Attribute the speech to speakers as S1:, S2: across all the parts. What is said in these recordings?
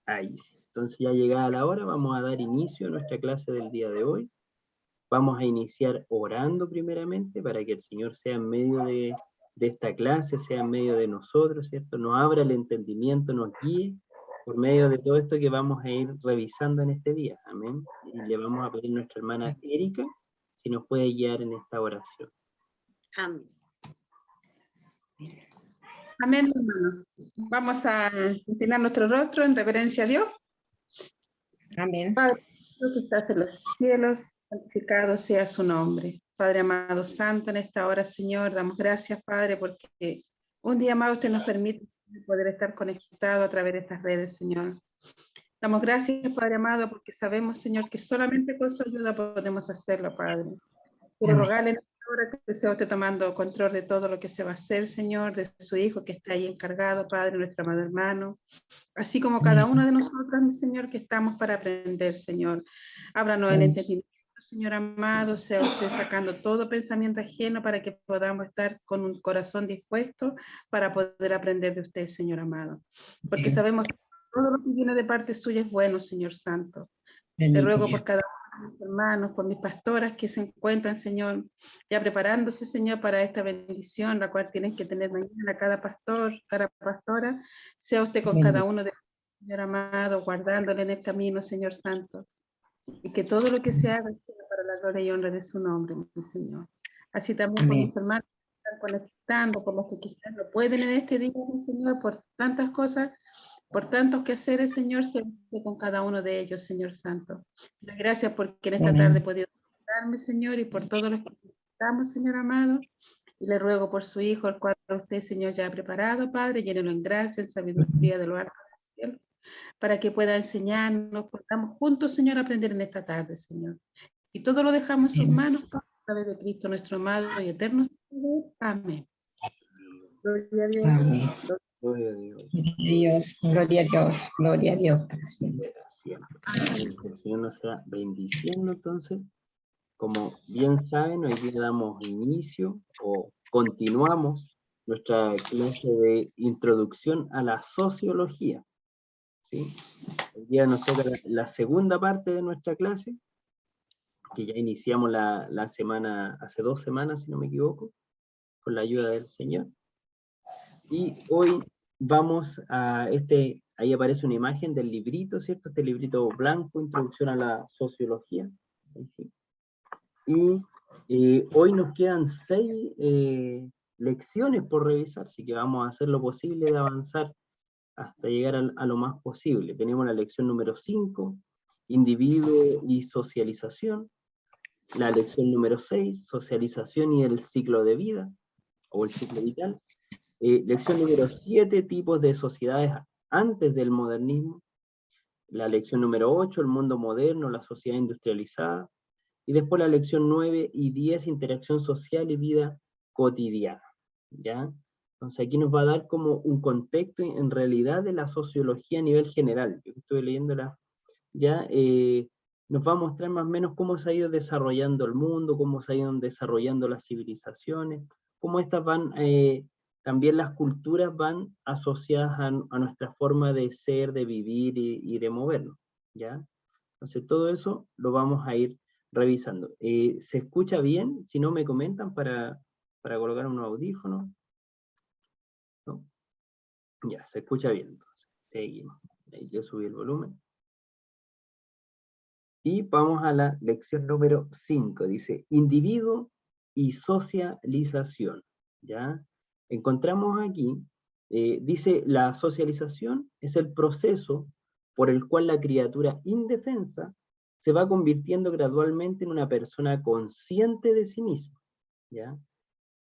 S1: Ahí sí. Entonces ya llegada la hora, vamos a dar inicio a nuestra clase del día de hoy. Vamos a iniciar orando primeramente para que el Señor sea en medio de esta clase, sea en medio de nosotros, ¿cierto? Nos abra el entendimiento, nos guíe por medio de todo esto que vamos a ir revisando en este día. Amén. Y le vamos a pedir a nuestra hermana Erika si nos puede guiar en esta oración.
S2: Amén. Amén, hermanos. Vamos a inclinar nuestro rostro en reverencia a Dios.
S3: Amén.
S2: Padre que estás en los cielos, santificado sea su nombre. Padre amado santo, en esta hora, Señor, damos gracias, Padre, porque un día más usted nos permite poder estar conectados a través de estas redes, Señor. Damos gracias, Padre amado, porque sabemos, Señor, que solamente con su ayuda podemos hacerlo, Padre. Quiero rogarle en esta hora que sea usted tomando control de todo lo que se va a hacer, Señor, de su Hijo que está ahí encargado, Padre, nuestro amado hermano, así como cada uno de nosotros, mi Señor, que estamos para aprender, Señor. Ábranos el entendimiento, Señor amado, sea usted sacando todo pensamiento ajeno para que podamos estar con un corazón dispuesto para poder aprender de usted, Señor amado. Porque sabemos que todo lo que viene de parte suya es bueno, Señor Santo. Te ruego por cada uno de mis hermanos, por mis pastoras que se encuentran, Señor, ya preparándose, Señor, para esta bendición, la cual tienen que tener mañana cada pastor, cada pastora. Sea usted con cada uno de ellos, Señor amado, guardándole en el camino, Señor Santo. Y que todo lo que se haga sea para la gloria y honra de su nombre, mi Señor. Así también por mis hermanos que están conectando, por los que quizás no pueden en este día, mi Señor, por tantas cosas, por tantos quehaceres, Señor, se con cada uno de ellos, Señor Santo. Gracias porque en esta tarde he podido darme, Señor, y por todos los que estamos, Señor amado. Y le ruego por su Hijo, el cual usted, Señor, ya ha preparado, Padre, llénelo en gracia, en sabiduría de lo alto del cielo, para que pueda enseñarnos, podamos juntos, Señor, aprender en esta tarde, Señor. Y todo lo dejamos en sus manos, Padre, a través de Cristo, nuestro amado y eterno Señor. Amén. Gloria a Dios.
S3: Amén.
S1: Gloria a Dios.
S3: Gloria a Dios, gloria a Dios.
S1: Siempre. Que el Señor nos sea bendiciendo. Entonces, como bien saben, hoy día damos inicio o continuamos nuestra clase de introducción a la sociología. ¿Sí? Hoy día nos toca la segunda parte de nuestra clase, que ya iniciamos la semana, hace 2 semanas, si no me equivoco, con la ayuda del Señor. Y hoy vamos a ahí aparece una imagen del librito, ¿cierto? Este librito blanco, Introducción a la Sociología. Ahí sí. Y hoy nos quedan 6 lecciones por revisar, así que vamos a hacer lo posible de avanzar hasta llegar a lo más posible. Tenemos la lección número 5, individuo y socialización. La lección número 6, socialización y el ciclo de vida, o el ciclo vital. Lección número 7, tipos de sociedades antes del modernismo. La lección número 8, el mundo moderno, la sociedad industrializada. Y después la lección 9 y 10, interacción social y vida cotidiana. ¿Ya? Entonces aquí nos va a dar como un contexto en realidad de la sociología a nivel general. Yo estoy leyéndola, ya nos va a mostrar más o menos cómo se ha ido desarrollando el mundo, cómo se ha ido desarrollando las civilizaciones, cómo estas van, también las culturas van asociadas a nuestra forma de ser, de vivir y de movernos. ¿Ya? Entonces todo eso lo vamos a ir revisando. ¿Se escucha bien? Si no me comentan para colocar un audífono. ¿No? Ya, se escucha bien. Entonces, seguimos. Ahí yo subí el volumen. Y vamos a la lección número 5. Dice, individuo y socialización. ¿Ya? Encontramos aquí, dice, la socialización es el proceso por el cual la criatura indefensa se va convirtiendo gradualmente en una persona consciente de sí misma. ¿Ya?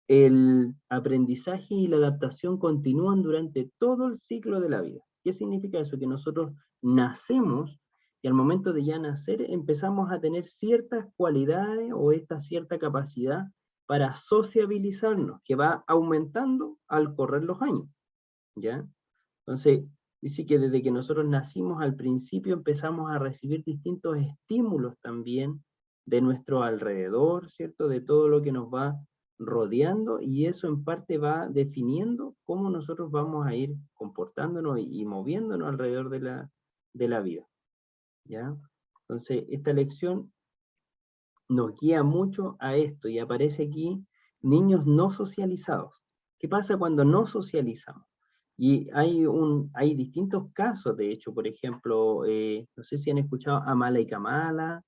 S1: El aprendizaje y la adaptación continúan durante todo el ciclo de la vida. ¿Qué significa eso? Que nosotros nacemos y al momento de ya nacer empezamos a tener ciertas cualidades o esta cierta capacidad para sociabilizarnos, que va aumentando al correr los años. ¿Ya? Entonces, dice que desde que nosotros nacimos al principio empezamos a recibir distintos estímulos también de nuestro alrededor, ¿cierto? De todo lo que nos va rodeando, y eso en parte va definiendo cómo nosotros vamos a ir comportándonos y moviéndonos alrededor de la vida, ¿ya? Entonces, esta lección nos guía mucho a esto, y aparece aquí niños no socializados. ¿Qué pasa cuando no socializamos? Y hay distintos casos, de hecho, por ejemplo, no sé si han escuchado a Mala y Kamala,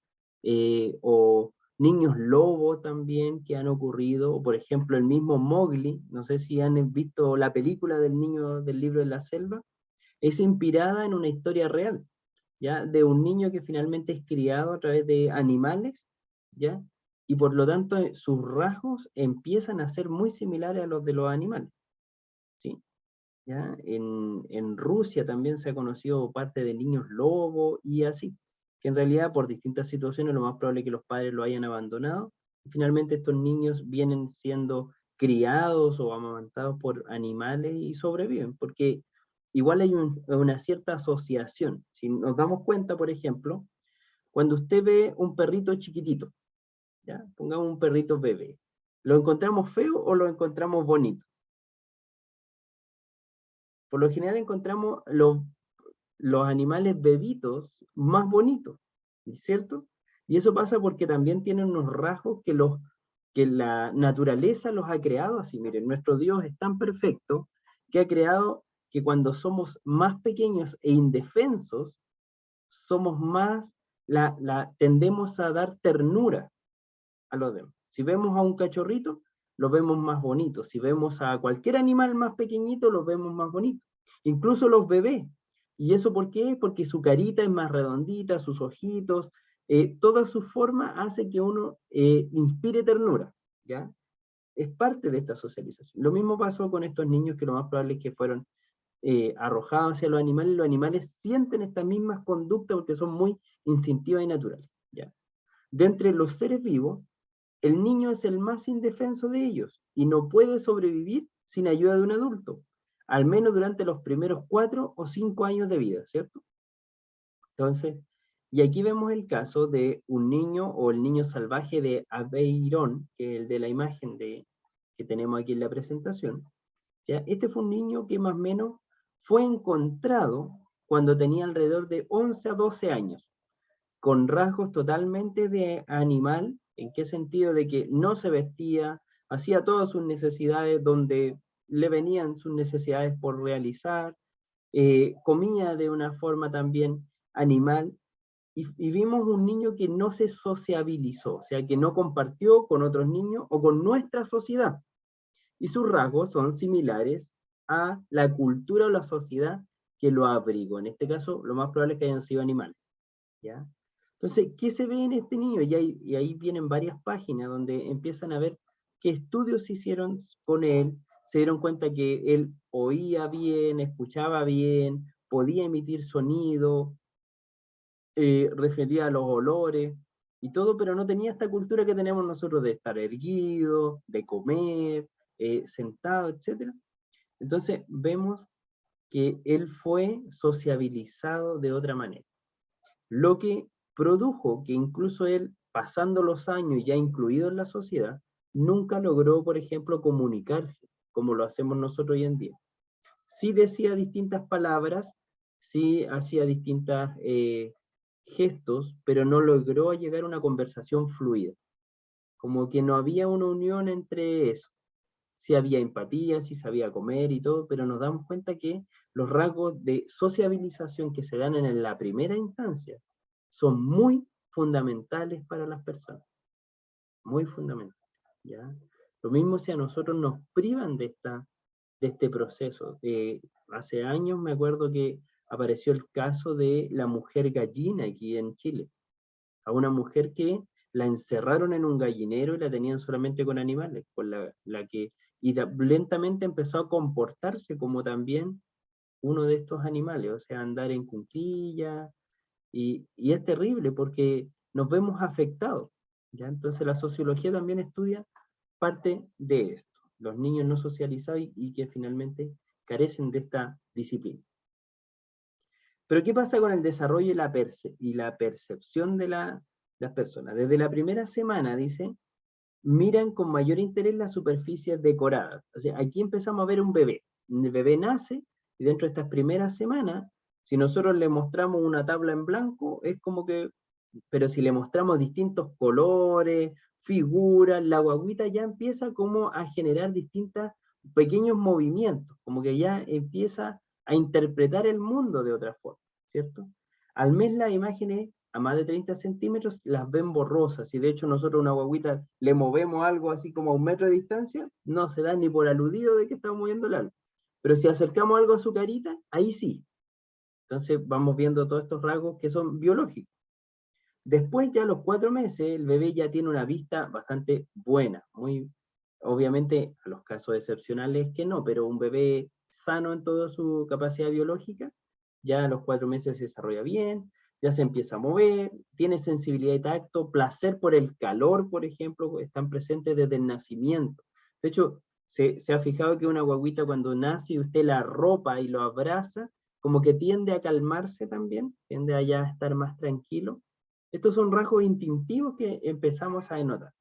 S1: o niños lobo también que han ocurrido, o por ejemplo el mismo Mowgli, no sé si han visto la película del niño del libro de la selva, es inspirada en una historia real, ¿ya? De un niño que finalmente es criado a través de animales, ¿ya? Y por lo tanto sus rasgos empiezan a ser muy similares a los de los animales, ¿sí? ¿Ya? En Rusia también se ha conocido parte de niños lobo y así, que en realidad por distintas situaciones lo más probable es que los padres lo hayan abandonado, y finalmente estos niños vienen siendo criados o amamantados por animales y sobreviven, porque igual hay una cierta asociación. Si nos damos cuenta, por ejemplo, cuando usted ve un perrito chiquitito, ¿ya? Pongamos un perrito bebé, ¿lo encontramos feo o lo encontramos bonito? Por lo general encontramos los animales bebitos más bonitos, ¿cierto? Y eso pasa porque también tienen unos rasgos que la naturaleza los ha creado así. Miren, nuestro Dios es tan perfecto que ha creado que cuando somos más pequeños e indefensos, somos más, tendemos a dar ternura a los demás. Si vemos a un cachorrito, lo vemos más bonito. Si vemos a cualquier animal más pequeñito, lo vemos más bonito. Incluso los bebés. ¿Y eso por qué? Porque su carita es más redondita, sus ojitos, toda su forma hace que uno inspire ternura, ¿ya? Es parte de esta socialización. Lo mismo pasó con estos niños que lo más probable es que fueron arrojados hacia los animales sienten estas mismas conductas porque son muy instintivas y naturales, ¿ya? De entre los seres vivos, el niño es el más indefenso de ellos y no puede sobrevivir sin ayuda de un adulto, al menos durante los primeros 4 o 5 años de vida, ¿cierto? Entonces, y aquí vemos el caso de un niño o el niño salvaje de Aveyron, que es el de la imagen que tenemos aquí en la presentación, ¿ya? Este fue un niño que más o menos fue encontrado cuando tenía alrededor de 11 a 12 años, con rasgos totalmente de animal. ¿En qué sentido? De que no se vestía, hacía todas sus necesidades donde le venían sus necesidades por realizar, comía de una forma también animal, y vimos un niño que no se sociabilizó, o sea, que no compartió con otros niños o con nuestra sociedad, y sus rasgos son similares a la cultura o la sociedad que lo abrigó. En este caso, lo más probable es que hayan sido animales, ¿ya? Entonces, ¿qué se ve en este niño? Y ahí vienen varias páginas donde empiezan a ver qué estudios se hicieron con él, se dieron cuenta que él oía bien, escuchaba bien, podía emitir sonido, refería a los olores y todo, pero no tenía esta cultura que tenemos nosotros de estar erguido, de comer, sentado, etc. Entonces, vemos que él fue sociabilizado de otra manera, lo que produjo que incluso él, pasando los años ya incluido en la sociedad, nunca logró, por ejemplo, comunicarse como lo hacemos nosotros hoy en día. Sí decía distintas palabras, sí hacía distintos gestos, pero no logró llegar a una conversación fluida. Como que no había una unión entre eso. Sí había empatía, sí sabía comer y todo, pero nos damos cuenta que los rasgos de sociabilización que se dan en la primera instancia son muy fundamentales para las personas, muy fundamentales, ¿ya? Lo mismo si a nosotros nos privan de este proceso. Hace años me acuerdo que apareció el caso de la mujer gallina aquí en Chile, a una mujer que la encerraron en un gallinero y la tenían solamente con animales, con lentamente empezó a comportarse como también uno de estos animales, o sea, andar en cuclillas, y es terrible porque nos vemos afectados, ¿ya? Entonces la sociología también estudia parte de esto, los niños no socializados y que finalmente carecen de esta disciplina. Pero ¿qué pasa con el desarrollo y la percepción de las personas? Desde la primera semana, dice, miran con mayor interés las superficies decoradas. O sea, aquí empezamos a ver un bebé. El bebé nace, y dentro de estas primeras semanas, si nosotros le mostramos una tabla en blanco, es como que, pero si le mostramos distintos colores, figuras, la guaguita ya empieza como a generar distintos pequeños movimientos, como que ya empieza a interpretar el mundo de otra forma, ¿cierto? Al mes las imágenes a más de 30 centímetros las ven borrosas, y de hecho nosotros a una guaguita le movemos algo así como a 1 metro de distancia, no se da ni por aludido de que estamos moviendo el algo. Pero si acercamos algo a su carita, ahí sí. Entonces vamos viendo todos estos rasgos que son biológicos. Después ya a los 4 meses el bebé ya tiene una vista bastante buena, muy, obviamente a los casos excepcionales que no, pero un bebé sano en toda su capacidad biológica, ya a los 4 meses se desarrolla bien, ya se empieza a mover, tiene sensibilidad de tacto, placer por el calor, por ejemplo, están presentes desde el nacimiento. De hecho, se ha fijado que una guaguita cuando nace y usted la arropa y lo abraza, como que tiende a calmarse también, tiende a ya estar más tranquilo. Estos son rasgos instintivos que empezamos a denotar.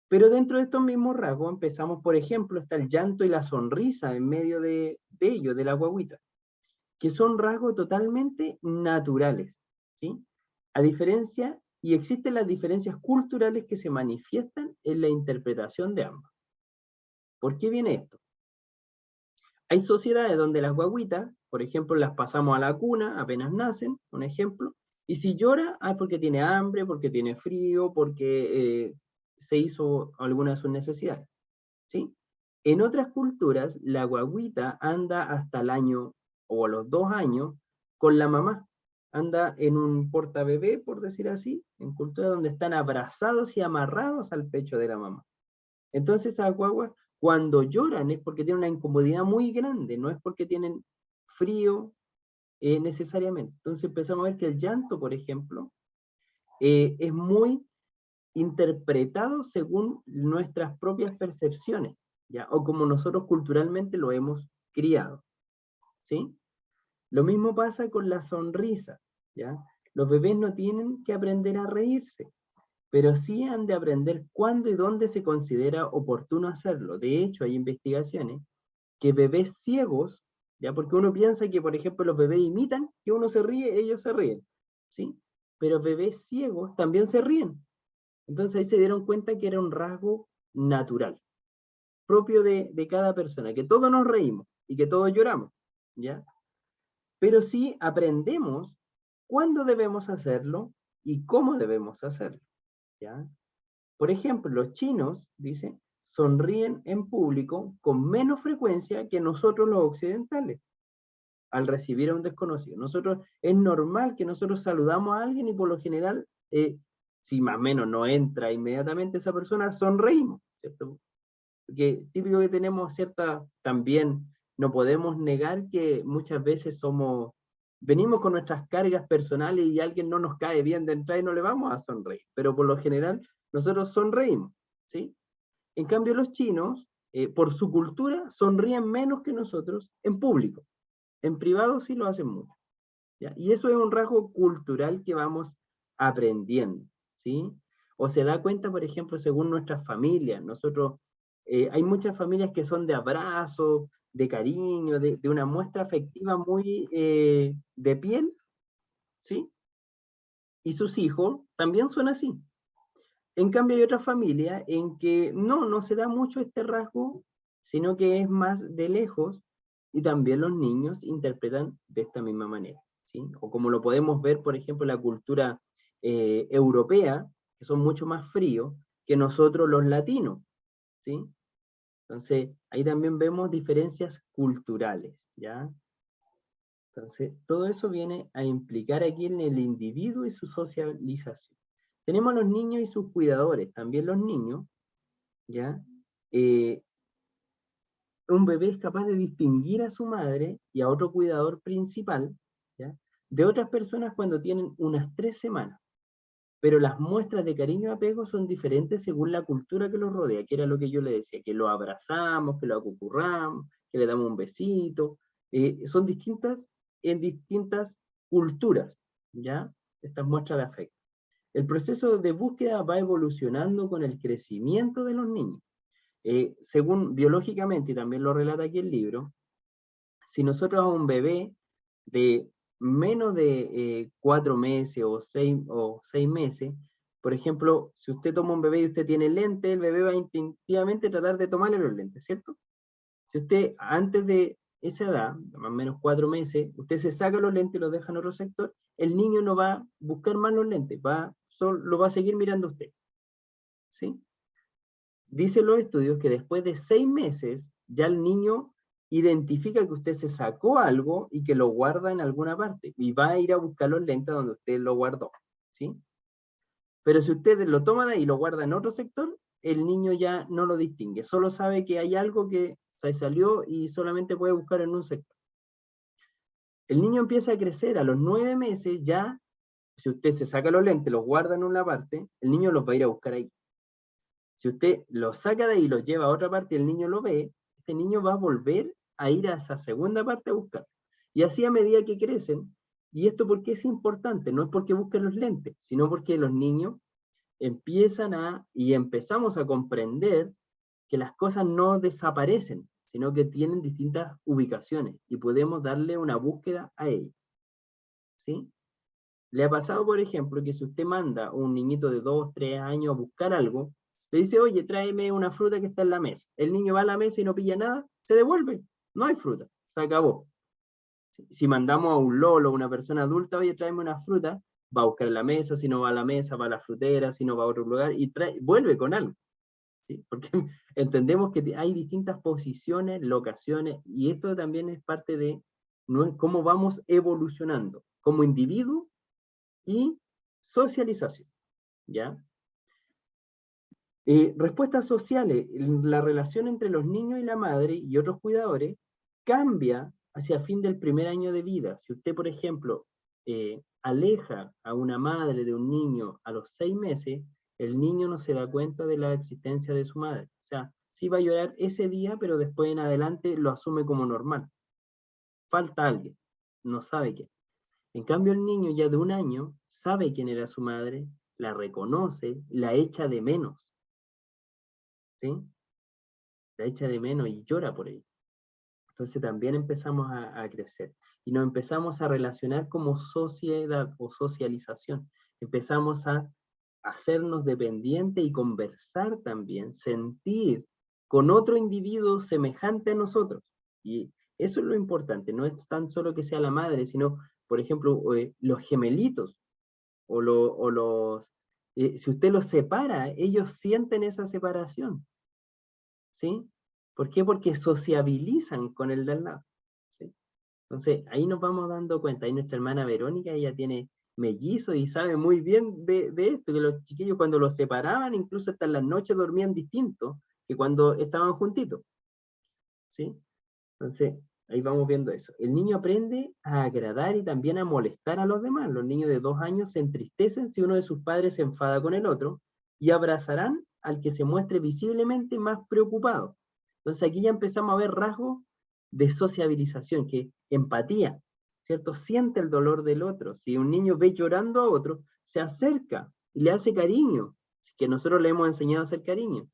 S1: Pero dentro de estos mismos rasgos empezamos, por ejemplo, está el llanto y la sonrisa en medio de ello, de la guaguita, que son rasgos totalmente naturales, ¿sí? A diferencia, y existen las diferencias culturales que se manifiestan en la interpretación de ambas. ¿Por qué viene esto? Hay sociedades donde las guaguitas, por ejemplo, las pasamos a la cuna, apenas nacen, un ejemplo, y si llora, porque tiene hambre, porque tiene frío, porque se hizo alguna de sus necesidades, ¿sí? En otras culturas, la guaguita anda hasta el año, o a los 2 años, con la mamá. Anda en un portabebé, por decir así, en culturas donde están abrazados y amarrados al pecho de la mamá. Entonces esas guaguas, cuando lloran es porque tienen una incomodidad muy grande, no es porque tienen frío necesariamente. Entonces empezamos a ver que el llanto, por ejemplo, es muy interpretado según nuestras propias percepciones, ¿ya? O como nosotros culturalmente lo hemos criado, ¿sí? Lo mismo pasa con la sonrisa, ¿ya? Los bebés no tienen que aprender a reírse, pero sí han de aprender cuándo y dónde se considera oportuno hacerlo. De hecho, hay investigaciones que bebés ciegos, ¿ya? Porque uno piensa que, por ejemplo, los bebés imitan, que uno se ríe, ellos se ríen, ¿sí? Pero bebés ciegos también se ríen. Entonces ahí se dieron cuenta que era un rasgo natural, propio de cada persona, que todos nos reímos y que todos lloramos, ¿ya? Pero sí aprendemos cuándo debemos hacerlo y cómo debemos hacerlo, ¿ya? Por ejemplo, los chinos, dice, sonríen en público con menos frecuencia que nosotros los occidentales al recibir a un desconocido. Nosotros, es normal que nosotros saludamos a alguien y por lo general, si más o menos no entra inmediatamente esa persona, sonreímos, ¿cierto? Porque típico que tenemos cierta, también no podemos negar que muchas veces venimos con nuestras cargas personales y alguien no nos cae bien de entrada y no le vamos a sonreír, pero por lo general nosotros sonreímos, ¿sí? En cambio los chinos, por su cultura, sonríen menos que nosotros en público. En privado sí lo hacen mucho, ¿ya? Y eso es un rasgo cultural que vamos aprendiendo, ¿sí? O se da cuenta, por ejemplo, según nuestras familias. Nosotros, hay muchas familias que son de abrazo, de cariño, de una muestra afectiva muy de piel, ¿sí? Y sus hijos también son así. En cambio hay otras familias en que no se da mucho este rasgo, sino que es más de lejos, y también los niños interpretan de esta misma manera, ¿sí? O como lo podemos ver, por ejemplo, en la cultura europea, que son mucho más fríos que nosotros los latinos, ¿sí? Entonces, ahí también vemos diferencias culturales, ¿ya? Entonces, todo eso viene a implicar aquí en el individuo y su socialización. Tenemos a los niños y sus cuidadores. También los niños, ¿ya? Un bebé es capaz de distinguir a su madre y a otro cuidador principal, ¿ya? De otras personas cuando tienen unas 3 semanas. Pero las muestras de cariño y apego son diferentes según la cultura que los rodea, que era lo que yo le decía, que lo abrazamos, que lo acucurramos, que le damos un besito. Son distintas en distintas culturas, ¿ya? Estas muestras de afecto. El proceso de búsqueda va evolucionando con el crecimiento de los niños. Según biológicamente, y también lo relata aquí el libro, si nosotros a un bebé de menos de 4 meses o 6 meses, por ejemplo, si usted toma un bebé y usted tiene lente, el bebé va instintivamente tratar de tomarle los lentes, ¿cierto? Si usted antes de esa edad, más o menos 4 meses, usted se saca los lentes y los deja en otro sector, el niño no va a buscar más los lentes, lo va a seguir mirando a usted. ¿Sí? Dicen los estudios que después de 6 meses, ya el niño identifica que usted se sacó algo y que lo guarda en alguna parte, y va a ir a buscar los lentes donde usted lo guardó. ¿Sí? Pero si usted lo toma de ahí y lo guarda en otro sector, el niño ya no lo distingue, solo sabe que hay algo que se salió y solamente puede buscar en un sector. El niño empieza a crecer, a los 9 meses ya, si usted se saca los lentes, los guarda en una parte, el niño los va a ir a buscar ahí. Si usted los saca de ahí y los lleva a otra parte y el niño lo ve, este niño va a volver a ir a esa segunda parte a buscar. Y así a medida que crecen, y esto porque es importante, no es porque busquen los lentes, sino porque los niños empezamos a comprender que las cosas no desaparecen, sino que tienen distintas ubicaciones y podemos darle una búsqueda a ellas. ¿Sí? ¿Le ha pasado, por ejemplo, que si usted manda a un niñito de 2, 3 años a buscar algo, le dice, oye, tráeme una fruta que está en la mesa? El niño va a la mesa y no pilla nada, se devuelve, no hay fruta, se acabó. Si mandamos a un lolo, una persona adulta, oye, tráeme una fruta, va a buscar en la mesa, si no va a la mesa, va a la frutera, si no va a otro lugar, y vuelve con algo. ¿Sí? Porque entendemos que hay distintas posiciones, locaciones, y esto también es parte de cómo vamos evolucionando como individuo y socialización. ¿Ya? Respuestas sociales, la relación entre los niños y la madre y otros cuidadores cambia hacia fin del primer año de vida. Si usted, por ejemplo, aleja a una madre de un niño a los 6 meses, el niño no se da cuenta de la existencia de su madre. O sea, sí va a llorar ese día, pero después en adelante lo asume como normal. Falta alguien, no sabe quién. En cambio, el niño ya de 1 año sabe quién era su madre, la reconoce, la echa de menos. ¿Sí? La echa de menos y llora por ella. Entonces también empezamos a crecer y nos empezamos a relacionar como sociedad o socialización. Empezamos a hacernos dependientes y conversar también, sentir con otro individuo semejante a nosotros. Y eso es lo importante, no es tan solo que sea la madre, sino, por ejemplo, los gemelitos si usted los separa, ellos sienten esa separación. ¿Sí? ¿Por qué? Porque sociabilizan con el de al lado. ¿Sí? Entonces, ahí nos vamos dando cuenta. Ahí nuestra hermana Verónica, ella tiene mellizos y sabe muy bien de esto, que los chiquillos cuando los separaban, incluso hasta en las noches dormían distinto que cuando estaban juntitos. ¿Sí? Entonces, ahí vamos viendo eso. El niño aprende a agradar y también a molestar a los demás. Los niños de 2 años se entristecen si uno de sus padres se enfada con el otro y abrazarán al que se muestre visiblemente más preocupado. Entonces aquí ya empezamos a ver rasgos de sociabilización, que empatía, ¿cierto? Siente el dolor del otro. Si un niño ve llorando a otro, se acerca y le hace cariño, que nosotros le hemos enseñado a hacer cariño,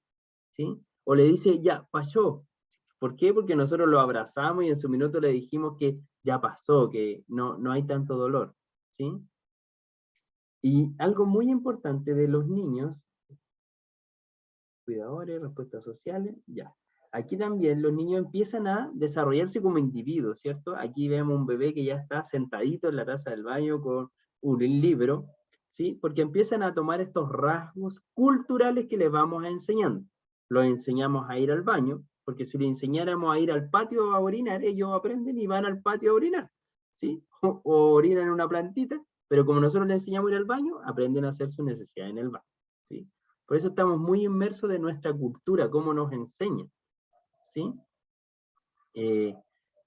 S1: ¿sí? O le dice, ya, pasó. ¿Por qué? Porque nosotros lo abrazamos y en su minuto le dijimos que ya pasó, que no hay tanto dolor, ¿sí? Y algo muy importante de los niños, cuidadores, respuestas sociales, ya. Aquí también los niños empiezan a desarrollarse como individuos, ¿cierto? Aquí vemos un bebé que ya está sentadito en la taza del baño con un libro, ¿sí? Porque empiezan a tomar estos rasgos culturales que les vamos enseñando. Los enseñamos a ir al baño, porque si les enseñáramos a ir al patio a orinar, ellos aprenden y van al patio a orinar, ¿sí? O orinan en una plantita, pero como nosotros les enseñamos a ir al baño, aprenden a hacer su necesidad en el baño, ¿sí? Por eso estamos muy inmersos de nuestra cultura, cómo nos enseñan, ¿sí?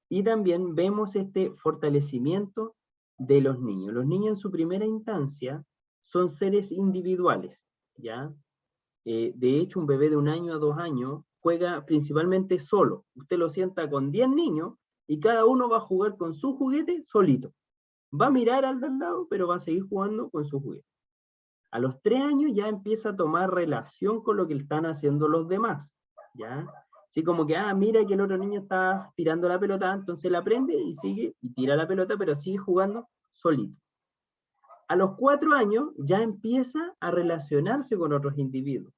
S1: Y también vemos este fortalecimiento de los niños. Los niños en su primera instancia son seres individuales, ¿ya? De hecho, un bebé de 1 año a 2 años juega principalmente solo. Usted lo sienta con 10 niños y cada uno va a jugar con su juguete solito. Va a mirar al de al lado, pero va a seguir jugando con su juguete. A los 3 años ya empieza a tomar relación con lo que están haciendo los demás, ¿ya? Así como que, mira que el otro niño está tirando la pelota, entonces él aprende y sigue, y tira la pelota, pero sigue jugando solito. A los 4 años ya empieza a relacionarse con otros individuos.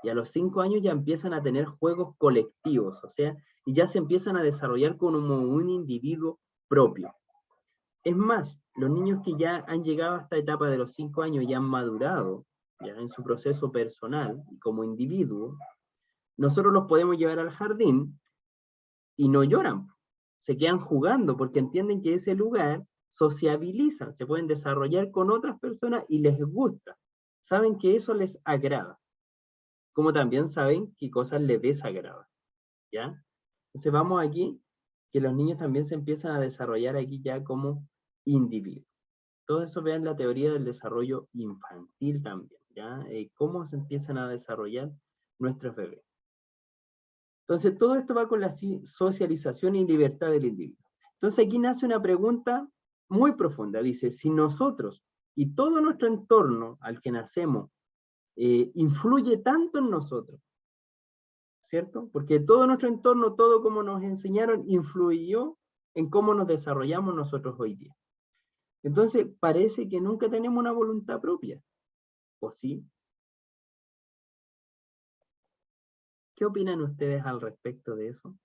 S1: Y a los 5 años ya empiezan a tener juegos colectivos, o sea, y ya se empiezan a desarrollar como un individuo propio. Es más, los niños que ya han llegado a esta etapa de los 5 años y han madurado ya en su proceso personal y como individuo, nosotros los podemos llevar al jardín y no lloran, se quedan jugando porque entienden que ese lugar sociabilizan, se pueden desarrollar con otras personas y les gusta, saben que eso les agrada, como también saben qué cosas les desagradan, ¿ya? Entonces vamos aquí, que los niños también se empiezan a desarrollar aquí ya como individuos. Todo eso vean la teoría del desarrollo infantil también, ¿ya? Cómo se empiezan a desarrollar nuestros bebés. Entonces todo esto va con la socialización y libertad del individuo. Entonces aquí nace una pregunta muy profunda, dice, si nosotros y todo nuestro entorno al que nacemos influye tanto en nosotros, ¿cierto? Porque todo nuestro entorno, todo como nos enseñaron, influyó en cómo nos desarrollamos nosotros hoy día. Entonces, parece que nunca tenemos una voluntad propia, ¿o sí? ¿Qué opinan ustedes al respecto de eso?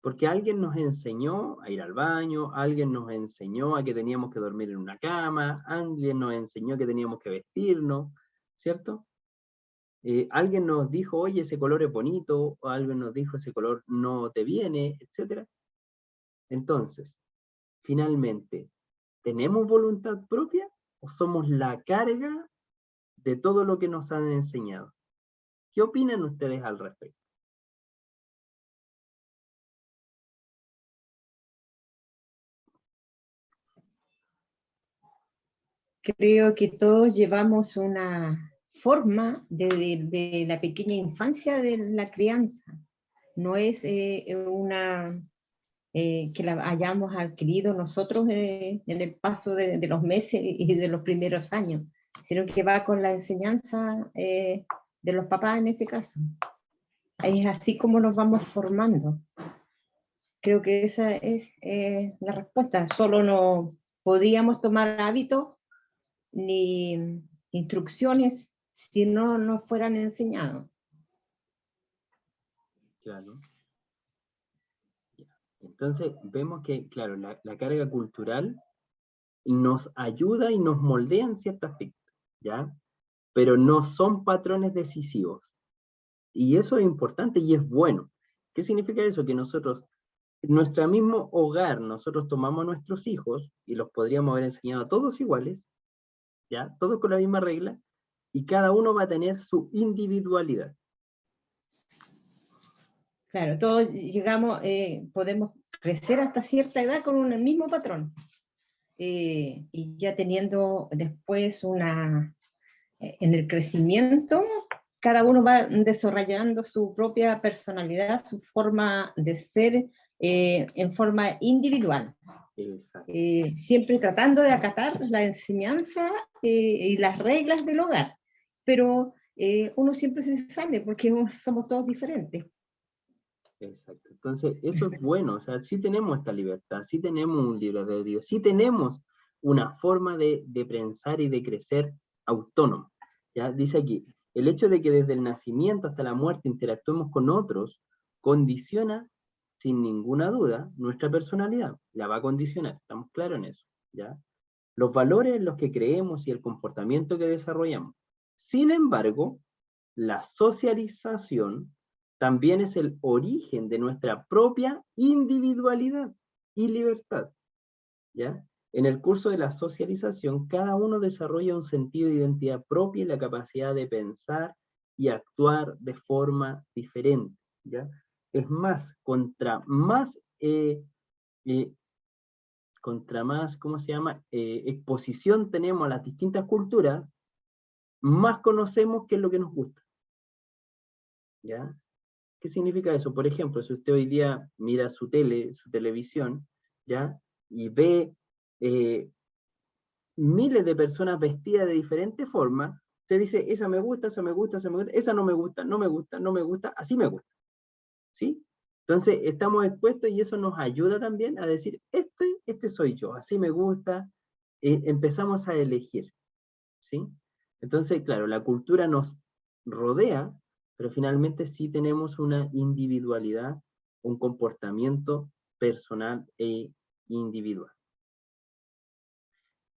S1: Porque alguien nos enseñó a ir al baño, alguien nos enseñó a que teníamos que dormir en una cama, alguien nos enseñó que teníamos que vestirnos, ¿cierto? Alguien nos dijo, oye, ese color es bonito, o alguien nos dijo, ese color no te viene, etc. Entonces, finalmente, ¿tenemos voluntad propia o somos la carga de todo lo que nos han enseñado? ¿Qué opinan ustedes al respecto?
S3: Creo que todos llevamos una forma de la pequeña infancia de la crianza. No es una que la hayamos adquirido nosotros en el paso de los meses y de los primeros años, sino que va con la enseñanza de los papás en este caso. Es así como nos vamos formando. Creo que esa es la respuesta. Solo no podríamos tomar hábitos ni instrucciones si no nos fueran enseñados.
S1: Claro. Entonces vemos que, claro, la carga cultural nos ayuda y nos moldea en cierto aspecto, ¿ya? Pero no son patrones decisivos. Y eso es importante y es bueno. ¿Qué significa eso? Que nosotros, en nuestro mismo hogar, nosotros tomamos a nuestros hijos y los podríamos haber enseñado a todos iguales, ¿ya? Todos con la misma regla, y cada uno va a tener su individualidad.
S3: Claro, todos llegamos, podemos crecer hasta cierta edad con el mismo patrón. Y ya teniendo después en el crecimiento, cada uno va desarrollando su propia personalidad, su forma de ser en forma individual. Siempre tratando de acatar la enseñanza y las reglas del hogar, pero uno siempre se sale porque somos todos diferentes.
S1: Exacto. Entonces, eso es bueno, o sea, sí tenemos esta libertad, sí tenemos un libre albedrío, sí tenemos una forma de pensar y de crecer autónomo. ¿Ya? Dice aquí, el hecho de que desde el nacimiento hasta la muerte interactuemos con otros, condiciona, sin ninguna duda, nuestra personalidad, la va a condicionar, estamos claros en eso, ¿ya? Los valores en los que creemos y el comportamiento que desarrollamos. Sin embargo, la socialización también es el origen de nuestra propia individualidad y libertad, ¿ya? En el curso de la socialización, cada uno desarrolla un sentido de identidad propia y la capacidad de pensar y actuar de forma diferente, ¿ya? Es más, contra más, ¿cómo se llama? Exposición tenemos a las distintas culturas, más conocemos qué es lo que nos gusta, ¿ya? ¿Qué significa eso? Por ejemplo, si usted hoy día mira su televisión, ¿ya? Y ve miles de personas vestidas de diferentes formas, se dice, esa me gusta, esa me gusta, esa me gusta, esa no me gusta, no me gusta, no me gusta, así me gusta. ¿Sí? Entonces, estamos expuestos y eso nos ayuda también a decir, este soy yo, así me gusta, empezamos a elegir. ¿Sí? Entonces, claro, la cultura nos rodea, pero finalmente sí tenemos una individualidad, un comportamiento personal e individual.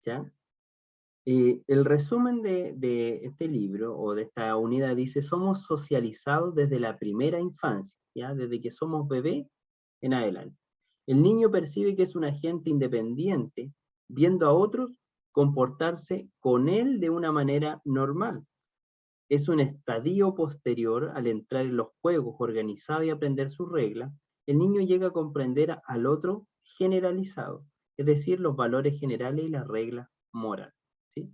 S1: ¿Ya? El resumen de este libro, o de esta unidad, dice, somos socializados desde la primera infancia, ¿ya? Desde que somos bebé en adelante. El niño percibe que es un agente independiente, viendo a otros comportarse con él de una manera normal. Es un estadio posterior al entrar en los juegos organizado y aprender sus reglas. El niño llega a comprender al otro generalizado, es decir, los valores generales y las reglas morales. ¿Sí?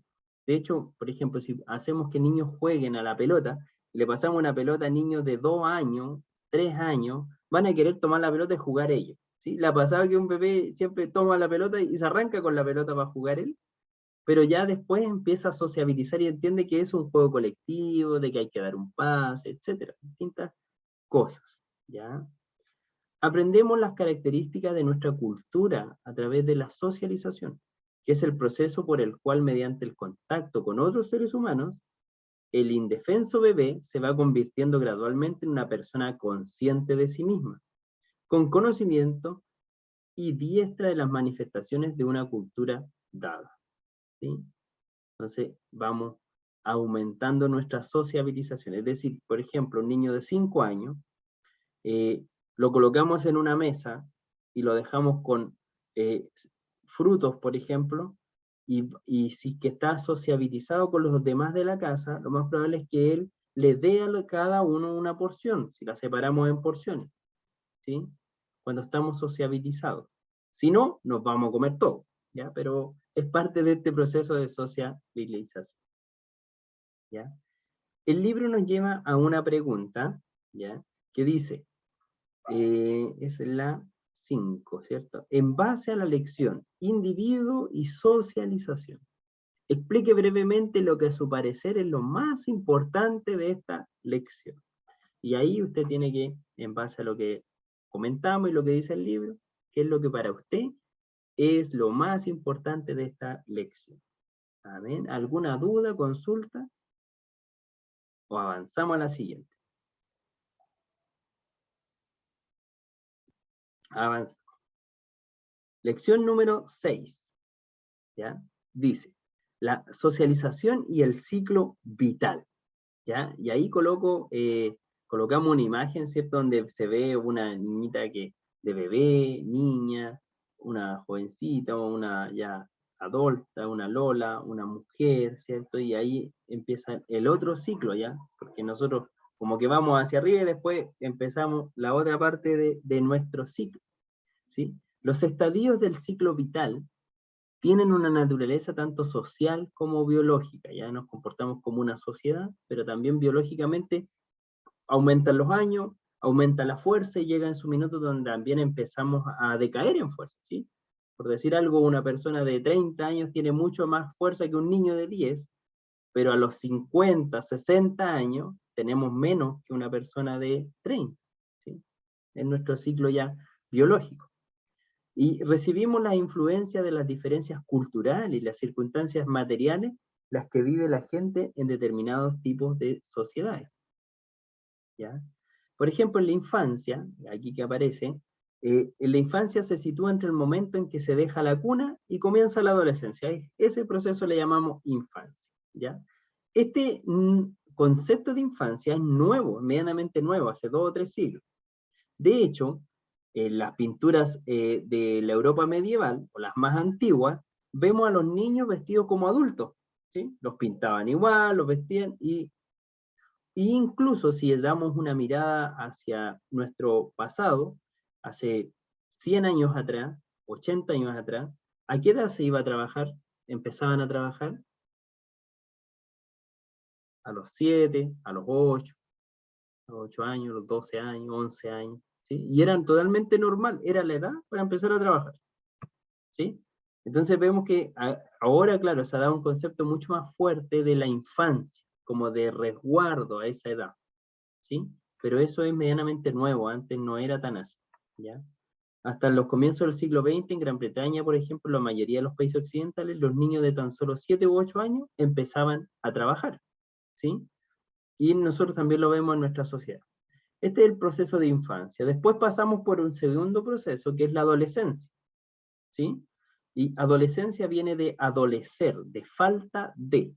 S1: De hecho, por ejemplo, si hacemos que niños jueguen a la pelota, le pasamos una pelota a niños de 2 años, 3 años, van a querer tomar la pelota y jugar ellos. ¿Sí? La pasada que un bebé siempre toma la pelota y se arranca con la pelota para jugar él, pero ya después empieza a sociabilizar y entiende que es un juego colectivo, de que hay que dar un pase, etcétera, distintas cosas, ¿ya? Aprendemos las características de nuestra cultura a través de la socialización, que es el proceso por el cual, mediante el contacto con otros seres humanos, el indefenso bebé se va convirtiendo gradualmente en una persona consciente de sí misma, con conocimiento y diestra de las manifestaciones de una cultura dada. ¿Sí? Entonces vamos aumentando nuestra sociabilización. Es decir, por ejemplo, un niño de 5 años, lo colocamos en una mesa y lo dejamos con frutos, por ejemplo, y si que está sociabilizado con los demás de la casa, lo más probable es que él le dé a cada uno una porción, si la separamos en porciones, ¿sí? Cuando estamos sociabilizados. Si no, nos vamos a comer todo, ¿ya? Pero es parte de este proceso de sociabilización, ¿ya? El libro nos lleva a una pregunta, ¿ya? Que dice, es la 5, ¿cierto? En base a la lección, individuo y socialización, explique brevemente lo que a su parecer es lo más importante de esta lección. Y ahí usted tiene que, en base a lo que comentamos y lo que dice el libro, qué es lo que para usted es lo más importante de esta lección. ¿Amén? ¿Alguna duda, consulta? ¿O avanzamos a la siguiente? Avanzamos. Lección número 6. ¿Ya? Dice, la socialización y el ciclo vital. ¿Ya? Y ahí colocamos una imagen, ¿cierto? Donde se ve una niñita de bebé, niña, una jovencita, una ya adulta, una Lola, una mujer, ¿cierto? Y ahí empieza el otro ciclo, ¿ya? Porque nosotros como que vamos hacia arriba y después empezamos la otra parte de nuestro ciclo, ¿sí? Los estadios del ciclo vital tienen una naturaleza tanto social como biológica, ya nos comportamos como una sociedad, pero también biológicamente aumentan los años, aumenta la fuerza y llega en su minuto donde también empezamos a decaer en fuerza, ¿sí? Por decir algo, una persona de 30 años tiene mucho más fuerza que un niño de 10, pero a los 50, 60 años tenemos menos que una persona de 30, ¿sí? Es nuestro ciclo ya biológico. Y recibimos la influencia de las diferencias culturales y las circunstancias materiales las que vive la gente en determinados tipos de sociedades. ¿Ya? Por ejemplo, en la infancia, aquí que aparece, en la infancia se sitúa entre el momento en que se deja la cuna y comienza la adolescencia. Ese proceso le llamamos infancia. ¿Ya? Este concepto de infancia es nuevo, medianamente nuevo, hace 2 o 3 siglos. De hecho, en las pinturas de la Europa medieval, o las más antiguas, vemos a los niños vestidos como adultos, ¿sí? Los pintaban igual, los vestían, y incluso si damos una mirada hacia nuestro pasado, hace 100 años atrás, 80 años atrás, ¿a qué edad se iba a trabajar? Empezaban a trabajar a los 7, a los 8 años, a los 12 años, 11 años. ¿Sí? Y eran totalmente normal, era la edad para empezar a trabajar, ¿sí? Entonces vemos que ahora, claro, se ha dado un concepto mucho más fuerte de la infancia, como de resguardo a esa edad, ¿sí? Pero eso es medianamente nuevo, antes no era tan así, ¿ya? Hasta los comienzos del siglo XX, en Gran Bretaña, por ejemplo, la mayoría de los países occidentales, los niños de tan solo 7 u 8 años empezaban a trabajar, ¿sí? Y nosotros también lo vemos en nuestra sociedad. Este es el proceso de infancia. Después pasamos por un segundo proceso, que es la adolescencia, ¿sí? Y adolescencia viene de adolecer, de falta de,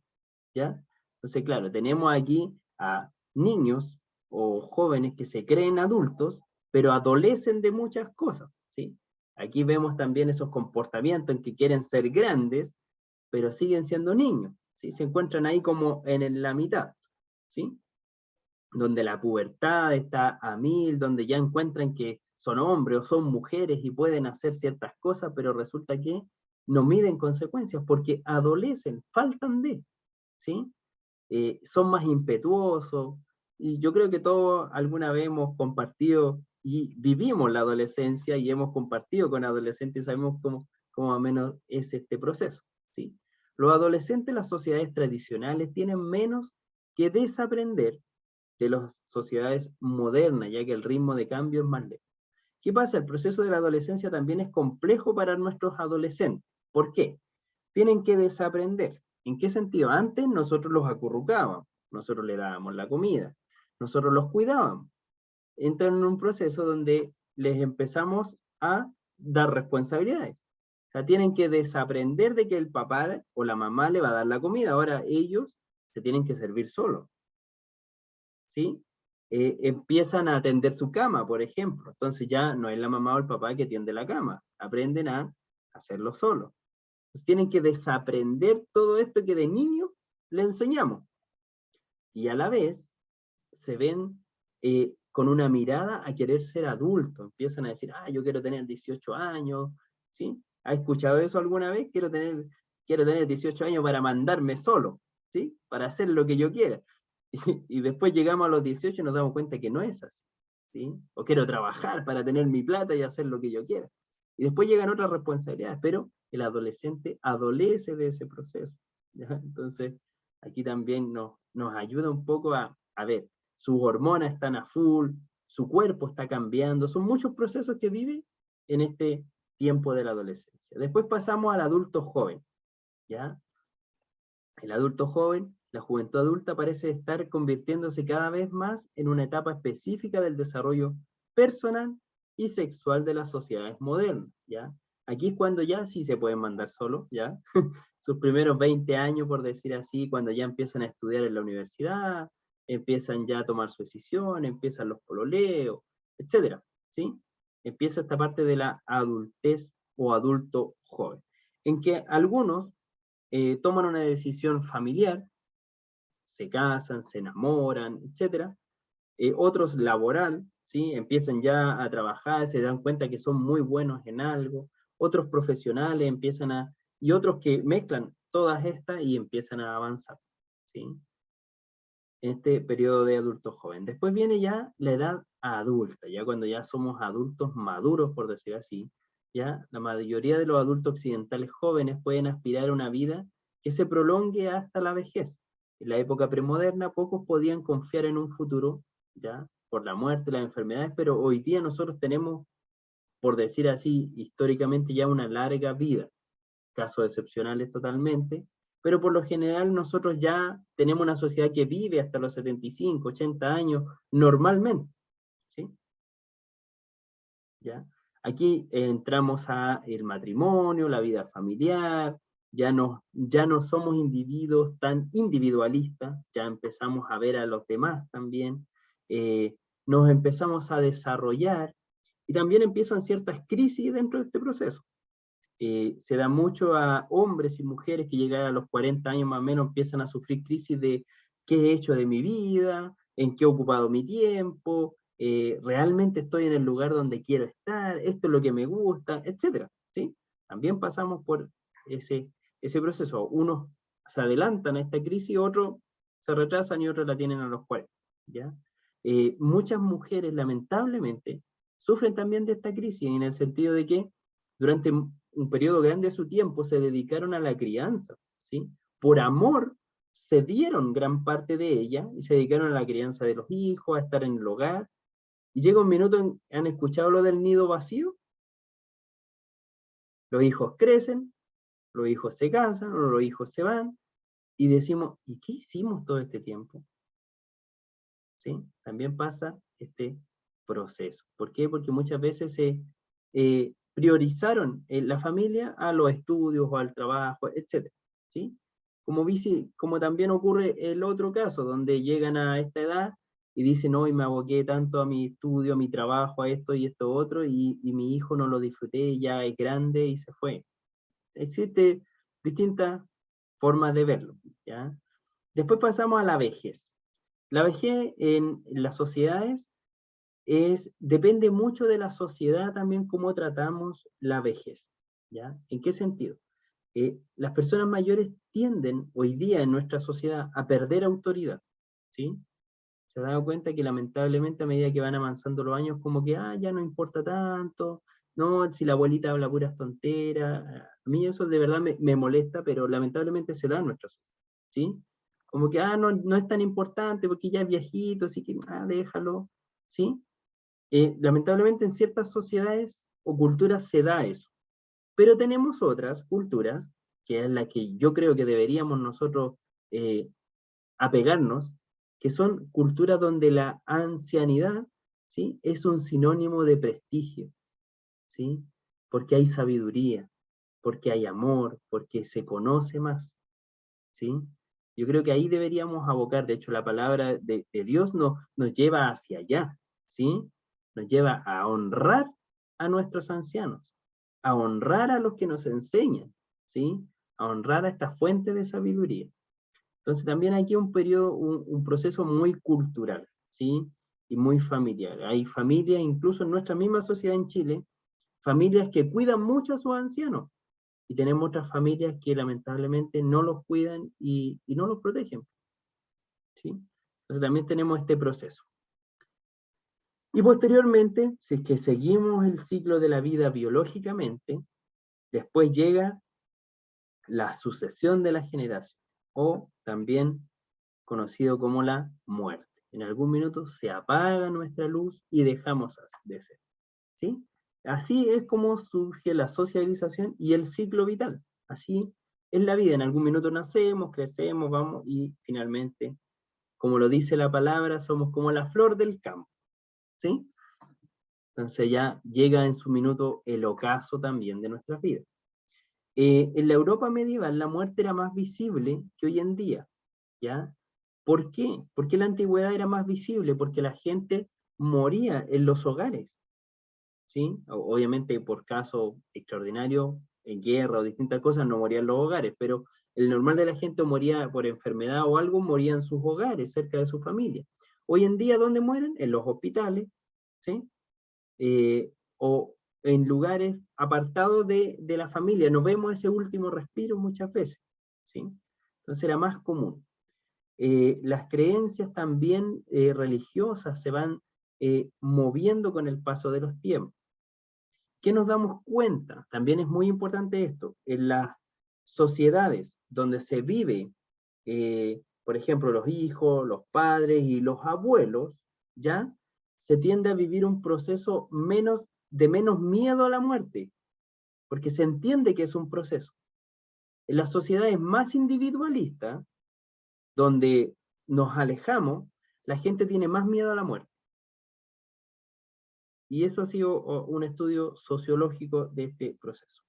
S1: ¿ya? Entonces, claro, tenemos aquí a niños o jóvenes que se creen adultos, pero adolecen de muchas cosas, ¿sí? Aquí vemos también esos comportamientos en que quieren ser grandes, pero siguen siendo niños, ¿sí? Se encuentran ahí como en la mitad, ¿sí? Donde la pubertad está a mil, donde ya encuentran que son hombres o son mujeres y pueden hacer ciertas cosas, pero resulta que no miden consecuencias porque adolecen, faltan de, ¿sí? Son más impetuosos, y yo creo que todos alguna vez hemos compartido y vivimos la adolescencia y hemos compartido con adolescentes y sabemos cómo más o menos es este proceso, ¿sí? Los adolescentes, las sociedades tradicionales, tienen menos que desaprender de las sociedades modernas, ya que el ritmo de cambio es más lento. ¿Qué pasa? El proceso de la adolescencia también es complejo para nuestros adolescentes. ¿Por qué? Tienen que desaprender. ¿En qué sentido? Antes nosotros los acurrucábamos, nosotros le dábamos la comida, nosotros los cuidábamos. Entran en un proceso donde les empezamos a dar responsabilidades. O sea, tienen que desaprender de que el papá o la mamá le va a dar la comida. Ahora ellos se tienen que servir solos, ¿sí? Empiezan a atender su cama, por ejemplo. Entonces ya no es la mamá o el papá que tiende la cama. Aprenden a hacerlo solos. Entonces tienen que desaprender todo esto que de niño le enseñamos. Y a la vez se ven con una mirada a querer ser adultos. Empiezan a decir, yo quiero tener 18 años, ¿sí? ¿Ha escuchado eso alguna vez? Quiero tener 18 años para mandarme solo, ¿sí? Para hacer lo que yo quiera. Y después llegamos a los 18 y nos damos cuenta que no es así, ¿sí? O quiero trabajar para tener mi plata y hacer lo que yo quiera. Y después llegan otras responsabilidades, pero el adolescente adolece de ese proceso, ¿ya? Entonces, aquí también nos ayuda un poco a ver, sus hormonas están a full, su cuerpo está cambiando, son muchos procesos que vive en este tiempo de la adolescencia. Después pasamos al adulto joven, ¿ya? El adulto joven, la juventud adulta parece estar convirtiéndose cada vez más en una etapa específica del desarrollo personal y sexual de las sociedades modernas, ¿ya? Aquí es cuando ya sí se pueden mandar solo, ¿ya? Sus primeros 20 años, por decir así, cuando ya empiezan a estudiar en la universidad, empiezan ya a tomar su decisión, empiezan los pololeos, etcétera, ¿sí? Empieza esta parte de la adultez o adulto joven, en que algunos toman una decisión familiar, se casan, se enamoran, etc. Otros laboral, ¿sí? Empiezan ya a trabajar, se dan cuenta que son muy buenos en algo. Otros profesionales y otros que mezclan todas estas y empiezan a avanzar, ¿sí? Este periodo de adulto joven. Después viene ya la edad adulta, ya cuando ya somos adultos maduros, por decir así, ya la mayoría de los adultos occidentales jóvenes pueden aspirar a una vida que se prolongue hasta la vejez. En la época premoderna, pocos podían confiar en un futuro, ya, por la muerte, las enfermedades, pero hoy día nosotros tenemos, por decir así, históricamente ya una larga vida, casos excepcionales totalmente, pero por lo general nosotros ya tenemos una sociedad que vive hasta los 75, 80 años normalmente, ¿sí? ¿Ya? Aquí entramos a el matrimonio, la vida familiar, ya no somos individuos tan individualistas, ya empezamos a ver a los demás también, nos empezamos a desarrollar y también empiezan ciertas crisis dentro de este proceso. Se da mucho a hombres y mujeres que llegan a los 40 años más o menos, empiezan a sufrir crisis de qué he hecho de mi vida, en qué he ocupado mi tiempo, realmente estoy en el lugar donde quiero estar, esto es lo que me gusta, etc. ¿Sí? También pasamos por ese proceso. Unos se adelantan a esta crisis, otros se retrasan y otros la tienen a los 40. ¿Ya? Muchas mujeres, lamentablemente, sufren también de esta crisis, en el sentido de que durante un periodo grande de su tiempo se dedicaron a la crianza, ¿sí? Por amor cedieron gran parte de ella y se dedicaron a la crianza de los hijos, a estar en el hogar. Y llega un minuto, ¿han escuchado lo del nido vacío? Los hijos crecen, los hijos se casan, o los hijos se van, y decimos, ¿y qué hicimos todo este tiempo? ¿Sí? También pasa este proceso. ¿Por qué? Porque muchas veces se priorizaron la familia a los estudios o al trabajo, etc. ¿Sí? Como también ocurre el otro caso, donde llegan a esta edad y dicen, hoy me aboqué tanto a mi estudio, a mi trabajo, a esto y esto otro, y mi hijo no lo disfruté, ya es grande y se fue. Existen distintas formas de verlo, ¿ya? Después pasamos a la vejez. La vejez en las sociedades depende mucho de la sociedad también cómo tratamos la vejez, ¿ya? ¿En qué sentido? Las personas mayores tienden hoy día en nuestra sociedad a perder autoridad, ¿sí? Se ha dado cuenta que lamentablemente a medida que van avanzando los años, como que, ya no importa tanto, no, si la abuelita habla puras tonteras, a mí eso de verdad me molesta, pero lamentablemente se da en nuestra sociedad, ¿sí? Como que, no es tan importante porque ya es viejito, así que, déjalo, ¿sí? Lamentablemente en ciertas sociedades o culturas se da eso, pero tenemos otras culturas, que es la que yo creo que deberíamos nosotros apegarnos, que son culturas donde la ancianidad, ¿sí? Es un sinónimo de prestigio, ¿sí? Porque hay sabiduría, porque hay amor, porque se conoce más, ¿sí? Yo creo que ahí deberíamos abocar, de hecho la palabra de Dios nos lleva hacia allá, ¿sí? Nos lleva a honrar a nuestros ancianos, a honrar a los que nos enseñan, ¿sí? A honrar a esta fuente de sabiduría. Entonces también aquí un proceso muy cultural, ¿sí? Y muy familiar. Hay familias, incluso en nuestra misma sociedad en Chile, familias que cuidan mucho a sus ancianos, y tenemos otras familias que lamentablemente no los cuidan y no los protegen, ¿sí? Entonces también tenemos este proceso. Y posteriormente, si es que seguimos el ciclo de la vida biológicamente, después llega la sucesión de la generación, o también conocido como la muerte. En algún minuto se apaga nuestra luz y dejamos de ser, ¿sí? Así es como surge la socialización y el ciclo vital. Así es la vida. En algún minuto nacemos, crecemos, vamos y finalmente, como lo dice la palabra, somos como la flor del campo, ¿sí? Entonces ya llega en su minuto el ocaso también de nuestras vidas. En la Europa medieval la muerte era más visible que hoy en día, ¿ya? ¿Por qué? Porque en la antigüedad era más visible, porque la gente moría en los hogares, ¿sí? Obviamente por casos extraordinarios, en guerra o distintas cosas, no morían en los hogares, pero el normal de la gente moría por enfermedad o algo, moría en sus hogares, cerca de su familia. Hoy en día, ¿dónde mueren? En los hospitales, ¿sí? O en lugares apartados de la familia. No vemos ese último respiro muchas veces, ¿sí? Entonces era más común. Las creencias también religiosas se van moviendo con el paso de los tiempos. ¿Qué nos damos cuenta? También es muy importante esto. En las sociedades donde se vive, por ejemplo, los hijos, los padres y los abuelos, ¿ya? Se tiende a vivir un proceso de menos miedo a la muerte, porque se entiende que es un proceso. En las sociedades más individualistas, donde nos alejamos, la gente tiene más miedo a la muerte. Y eso ha sido un estudio sociológico de este proceso.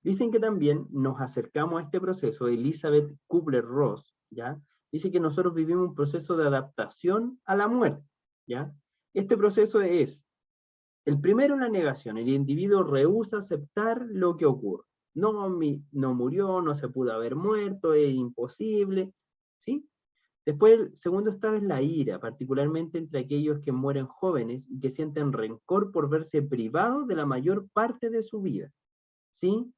S1: Dicen que también nos acercamos a este proceso, Elizabeth Kubler-Ross, ¿ya? Dice que nosotros vivimos un proceso de adaptación a la muerte, ¿ya? Este proceso es, el primero, la negación. El individuo rehúsa aceptar lo que ocurre. No murió, no se pudo haber muerto, es imposible, ¿sí? Después, el segundo estado es la ira, particularmente entre aquellos que mueren jóvenes y que sienten rencor por verse privados de la mayor parte de su vida, ¿sí?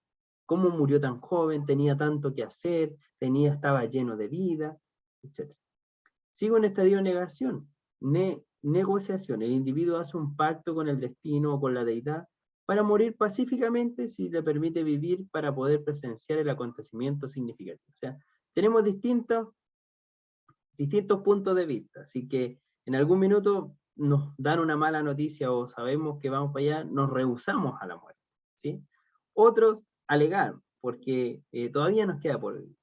S1: ¿Cómo murió tan joven? Tenía tanto que hacer, estaba lleno de vida, etc. Sigo en estadio de negación, negociación. El individuo hace un pacto con el destino o con la deidad para morir pacíficamente si le permite vivir para poder presenciar el acontecimiento significativo. O sea, tenemos distintos puntos de vista, así que en algún minuto nos dan una mala noticia o sabemos que vamos para allá, nos rehusamos a la muerte, ¿sí? Otros alegaron, porque todavía nos queda por vivir.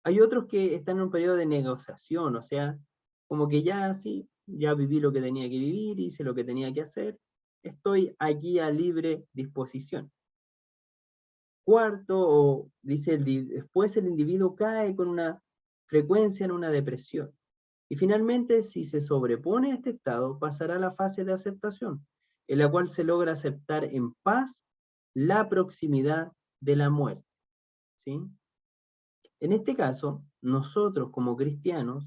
S1: Hay otros que están en un periodo de negociación, o sea, como que ya sí, ya viví lo que tenía que vivir, hice lo que tenía que hacer, estoy aquí a libre disposición. Cuarto, dice, después el individuo cae con una frecuencia en una depresión. Y finalmente, si se sobrepone a este estado, pasará a la fase de aceptación, en la cual se logra aceptar en paz la proximidad de la muerte, ¿sí? En este caso, nosotros como cristianos,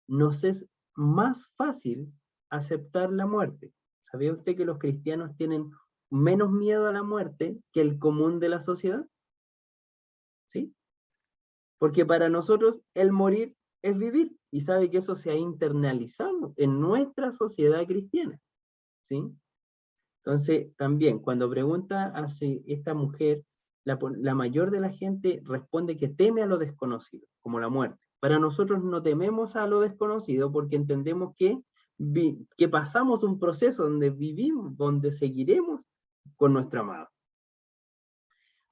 S1: nos es más fácil aceptar la muerte. ¿Sabía usted que los cristianos tienen menos miedo a la muerte que el común de la sociedad? ¿Sí? Porque para nosotros el morir es vivir, y sabe que eso se ha internalizado en nuestra sociedad cristiana, ¿sí? Entonces, también, cuando pregunta hacia esta mujer, la mayor de la gente responde que teme a lo desconocido, como la muerte. Para nosotros no tememos a lo desconocido porque entendemos que pasamos un proceso donde vivimos, donde seguiremos con nuestro amado.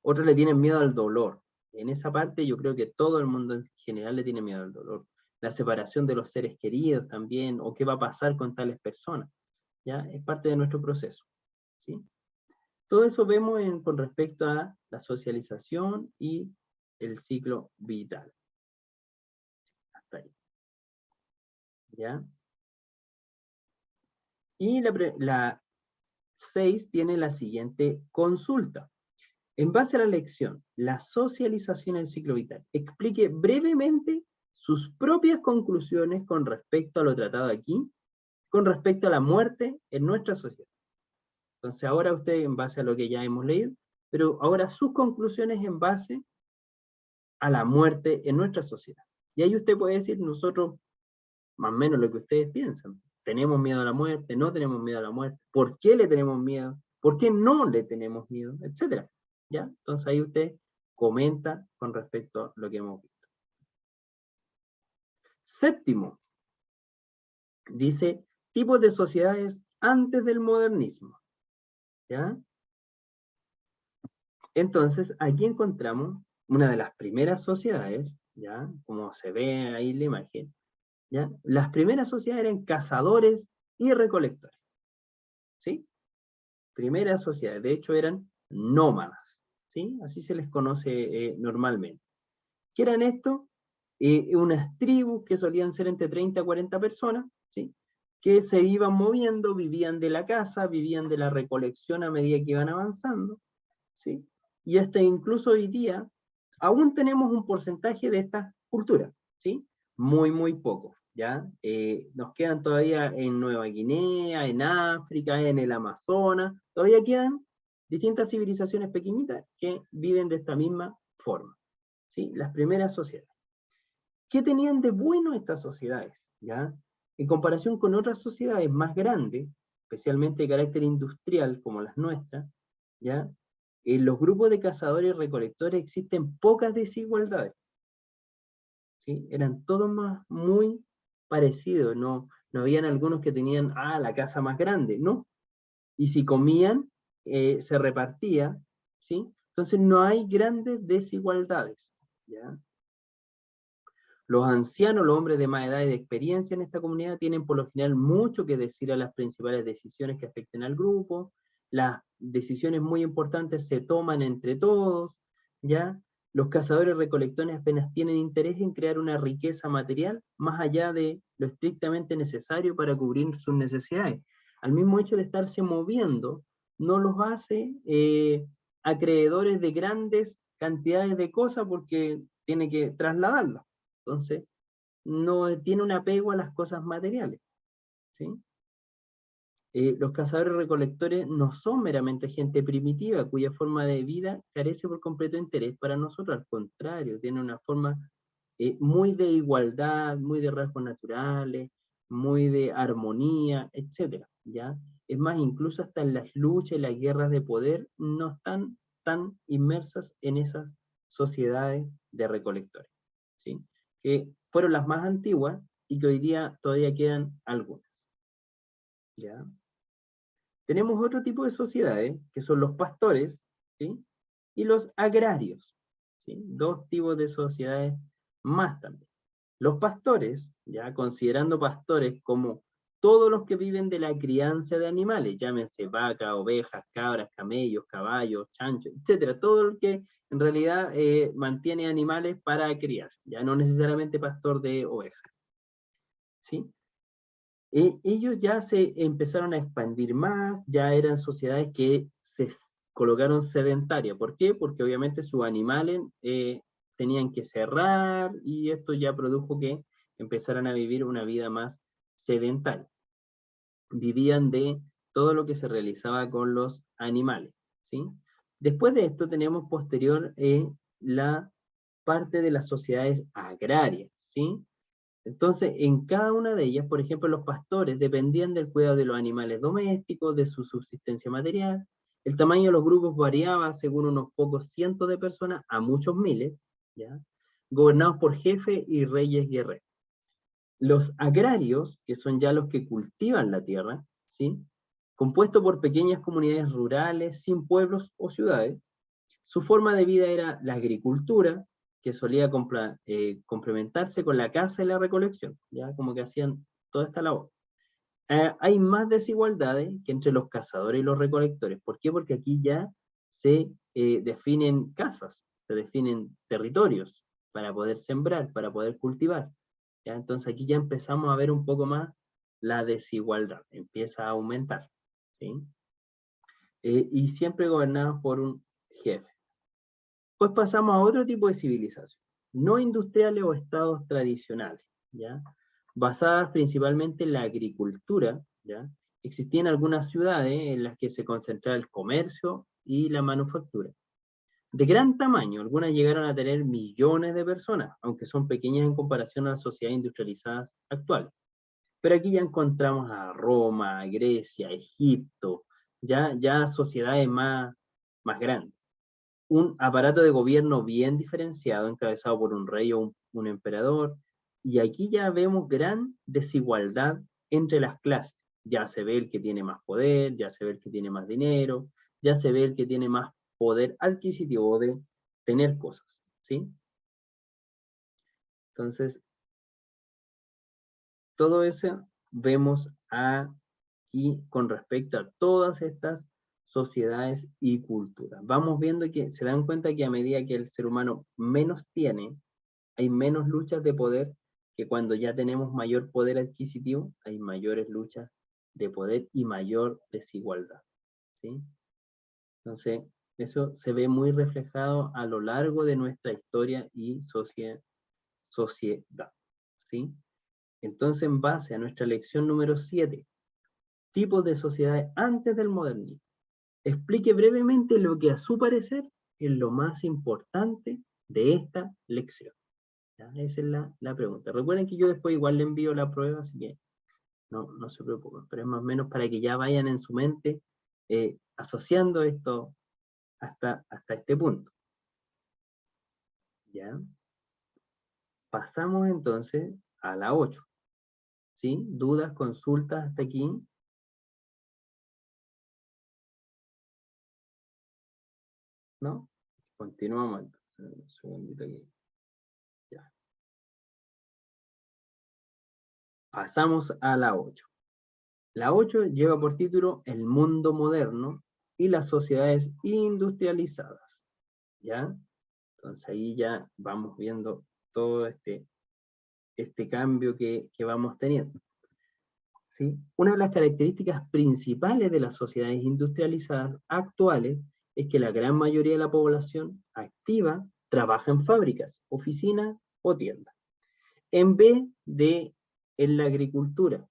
S1: Otros le tienen miedo al dolor. En esa parte yo creo que todo el mundo en general le tiene miedo al dolor. La separación de los seres queridos también, o qué va a pasar con tales personas. ¿Ya? Es parte de nuestro proceso, ¿sí? Todo eso vemos con respecto a la socialización y el ciclo vital. Hasta ahí. ¿Ya? Y la 6 tiene la siguiente consulta. En base a la lección, la socialización en el ciclo vital, explique brevemente sus propias conclusiones con respecto a lo tratado aquí, con respecto a la muerte en nuestra sociedad. Entonces ahora usted, en base a lo que ya hemos leído, pero ahora sus conclusiones en base a la muerte en nuestra sociedad. Y ahí usted puede decir, nosotros, más o menos lo que ustedes piensan, ¿tenemos miedo a la muerte? ¿No tenemos miedo a la muerte? ¿Por qué le tenemos miedo? ¿Por qué no le tenemos miedo? Etcétera. ¿Ya? Entonces ahí usted comenta con respecto a lo que hemos visto. Séptimo, dice, tipos de sociedades antes del modernismo. ¿Ya? Entonces, aquí encontramos una de las primeras sociedades, ¿ya? Como se ve ahí en la imagen, ¿ya? Las primeras sociedades eran cazadores y recolectores, ¿sí? Primeras sociedades, de hecho eran nómadas, ¿sí? Así se les conoce normalmente. ¿Qué eran estos? Unas tribus que solían ser entre 30 a 40 personas, ¿sí? Que se iban moviendo, vivían de la caza, vivían de la recolección a medida que iban avanzando, ¿sí? Y hasta incluso hoy día, aún tenemos un porcentaje de estas culturas, ¿sí? Muy, muy poco, ¿ya? Nos quedan todavía en Nueva Guinea, en África, en el Amazonas, todavía quedan distintas civilizaciones pequeñitas que viven de esta misma forma, ¿sí? Las primeras sociedades. ¿Qué tenían de bueno estas sociedades? ¿Ya? En comparación con otras sociedades más grandes, especialmente de carácter industrial como las nuestras, ¿ya? En los grupos de cazadores y recolectores existen pocas desigualdades, ¿sí? Eran todos muy parecidos, no habían algunos que tenían, la casa más grande, ¿no? Y si comían, se repartía, ¿sí? Entonces no hay grandes desigualdades, ¿ya? Los ancianos, los hombres de más edad y de experiencia en esta comunidad tienen por lo general mucho que decir a las principales decisiones que afecten al grupo. Las decisiones muy importantes se toman entre todos, ¿ya? Los cazadores recolectores apenas tienen interés en crear una riqueza material más allá de lo estrictamente necesario para cubrir sus necesidades. Al mismo hecho de estarse moviendo, no los hace acreedores de grandes cantidades de cosas porque tiene que trasladarlas. Entonces, no tiene un apego a las cosas materiales, ¿sí? Los cazadores-recolectores no son meramente gente primitiva, cuya forma de vida carece por completo de interés para nosotros, al contrario, tiene una forma muy de igualdad, muy de rasgos naturales, muy de armonía, etc. ¿Ya? Es más, incluso hasta en las luchas y las guerras de poder no están tan inmersas en esas sociedades de recolectores, ¿sí? Que fueron las más antiguas y que hoy día todavía quedan algunas, ¿ya? Tenemos otro tipo de sociedades, que son los pastores, ¿sí? Y los agrarios, ¿sí? Dos tipos de sociedades más también. Los pastores, ya considerando pastores como todos los que viven de la crianza de animales, llámense vacas, ovejas, cabras, camellos, caballos, chanchos, etcétera, todo el que en realidad mantiene animales para criar, ya no necesariamente pastor de ovejas, ¿sí? Ellos ya se empezaron a expandir más, ya eran sociedades que se colocaron sedentarias. ¿Por qué? Porque obviamente sus animales tenían que cerrar y esto ya produjo que empezaran a vivir una vida más sedentaria. Vivían de todo lo que se realizaba con los animales, ¿sí? Después de esto tenemos posterior la parte de las sociedades agrarias, ¿sí? Entonces, en cada una de ellas, por ejemplo, los pastores dependían del cuidado de los animales domésticos, de su subsistencia material. El tamaño de los grupos variaba según unos pocos cientos de personas a muchos miles, ¿ya? Gobernados por jefes y reyes guerreros. Los agrarios, que son ya los que cultivan la tierra, ¿sí? Compuesto por pequeñas comunidades rurales, sin pueblos o ciudades. Su forma de vida era la agricultura, que solía complementarse con la caza y la recolección, ya como que hacían toda esta labor. Hay más desigualdades que entre los cazadores y los recolectores. ¿Por qué? Porque aquí ya se definen casas, se definen territorios para poder sembrar, para poder cultivar. ¿Ya? Entonces aquí ya empezamos a ver un poco más la desigualdad, empieza a aumentar, ¿sí? Y siempre gobernados por un jefe. Pues pasamos a otro tipo de civilización, no industriales o estados tradicionales, ¿ya? Basadas principalmente en la agricultura, ¿ya? Existían algunas ciudades en las que se concentraba el comercio y la manufactura. De gran tamaño, algunas llegaron a tener millones de personas, aunque son pequeñas en comparación a las sociedades industrializadas actuales. Pero aquí ya encontramos a Roma, Grecia, Egipto, ya sociedades más grandes. Un aparato de gobierno bien diferenciado, encabezado por un rey o un emperador, y aquí ya vemos gran desigualdad entre las clases. Ya se ve el que tiene más poder, ya se ve el que tiene más dinero, ya se ve el que tiene más poder adquisitivo de tener cosas, ¿sí? Entonces, todo eso vemos aquí con respecto a todas estas sociedades y culturas. Vamos viendo que se dan cuenta que a medida que el ser humano menos tiene, hay menos luchas de poder, que cuando ya tenemos mayor poder adquisitivo, hay mayores luchas de poder y mayor desigualdad, ¿sí? Entonces, eso se ve muy reflejado a lo largo de nuestra historia y sociedad, ¿sí? Entonces, en base a nuestra lección número 7, tipos de sociedades antes del modernismo, explique brevemente lo que a su parecer es lo más importante de esta lección. ¿Ya? Esa es la pregunta. Recuerden que yo después igual le envío la prueba, así que no se preocupen, pero es más o menos para que ya vayan en su mente asociando esto hasta este punto. ¿Ya? Pasamos entonces a la 8. ¿Sí? ¿Dudas, consultas hasta aquí? ¿No? Continuamos entonces. Un segundito aquí. Ya. Pasamos a la 8. La 8 lleva por título El mundo moderno y las sociedades industrializadas. ¿Ya? Entonces ahí ya vamos viendo todo este cambio que vamos teniendo. ¿Sí? Una de las características principales de las sociedades industrializadas actuales es que la gran mayoría de la población activa trabaja en fábricas, oficinas o tiendas, en vez de en la agricultura.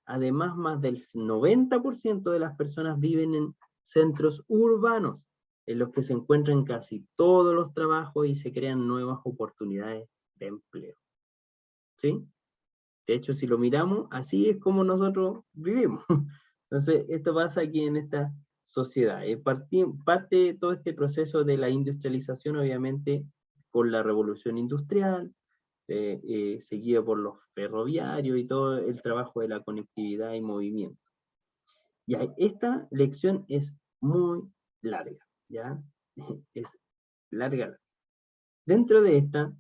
S1: Además, más del 90% de las personas viven en centros urbanos, en los que se encuentran casi todos los trabajos y se crean nuevas oportunidades de empleo. ¿Sí? De hecho, si lo miramos, así es como nosotros vivimos. Entonces, esto pasa aquí en esta sociedad. Parte de todo este proceso de la industrialización, obviamente, con la revolución industrial, seguida por los ferroviarios y todo el trabajo de la conectividad y movimiento. Ya, esta lección es muy larga, ¿ya? Es larga. Dentro de esta,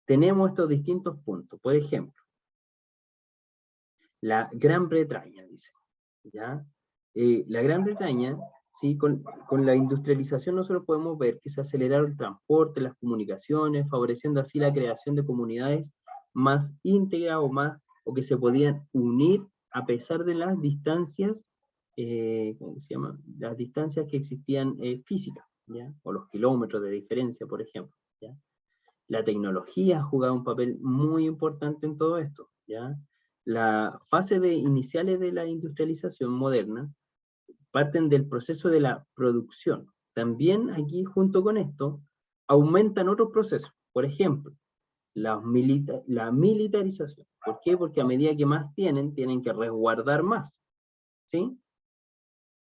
S1: tenemos estos distintos puntos. Por ejemplo, la Gran Bretaña, dice, ¿ya? La Gran Bretaña, ¿sí? Con la industrialización nosotros podemos ver que se aceleraron el transporte, las comunicaciones, favoreciendo así la creación de comunidades más íntegras o que se podían unir a pesar de las distancias, ¿cómo se llama? Las distancias que existían físicas, ¿ya? O los kilómetros de diferencia, por ejemplo, ¿ya? La tecnología jugaba un papel muy importante en todo esto, ¿ya? La fase iniciales de la industrialización moderna parten del proceso de la producción. También aquí, junto con esto, aumentan otros procesos. Por ejemplo, la militarización. ¿Por qué? Porque a medida que más tienen que resguardar más, ¿sí?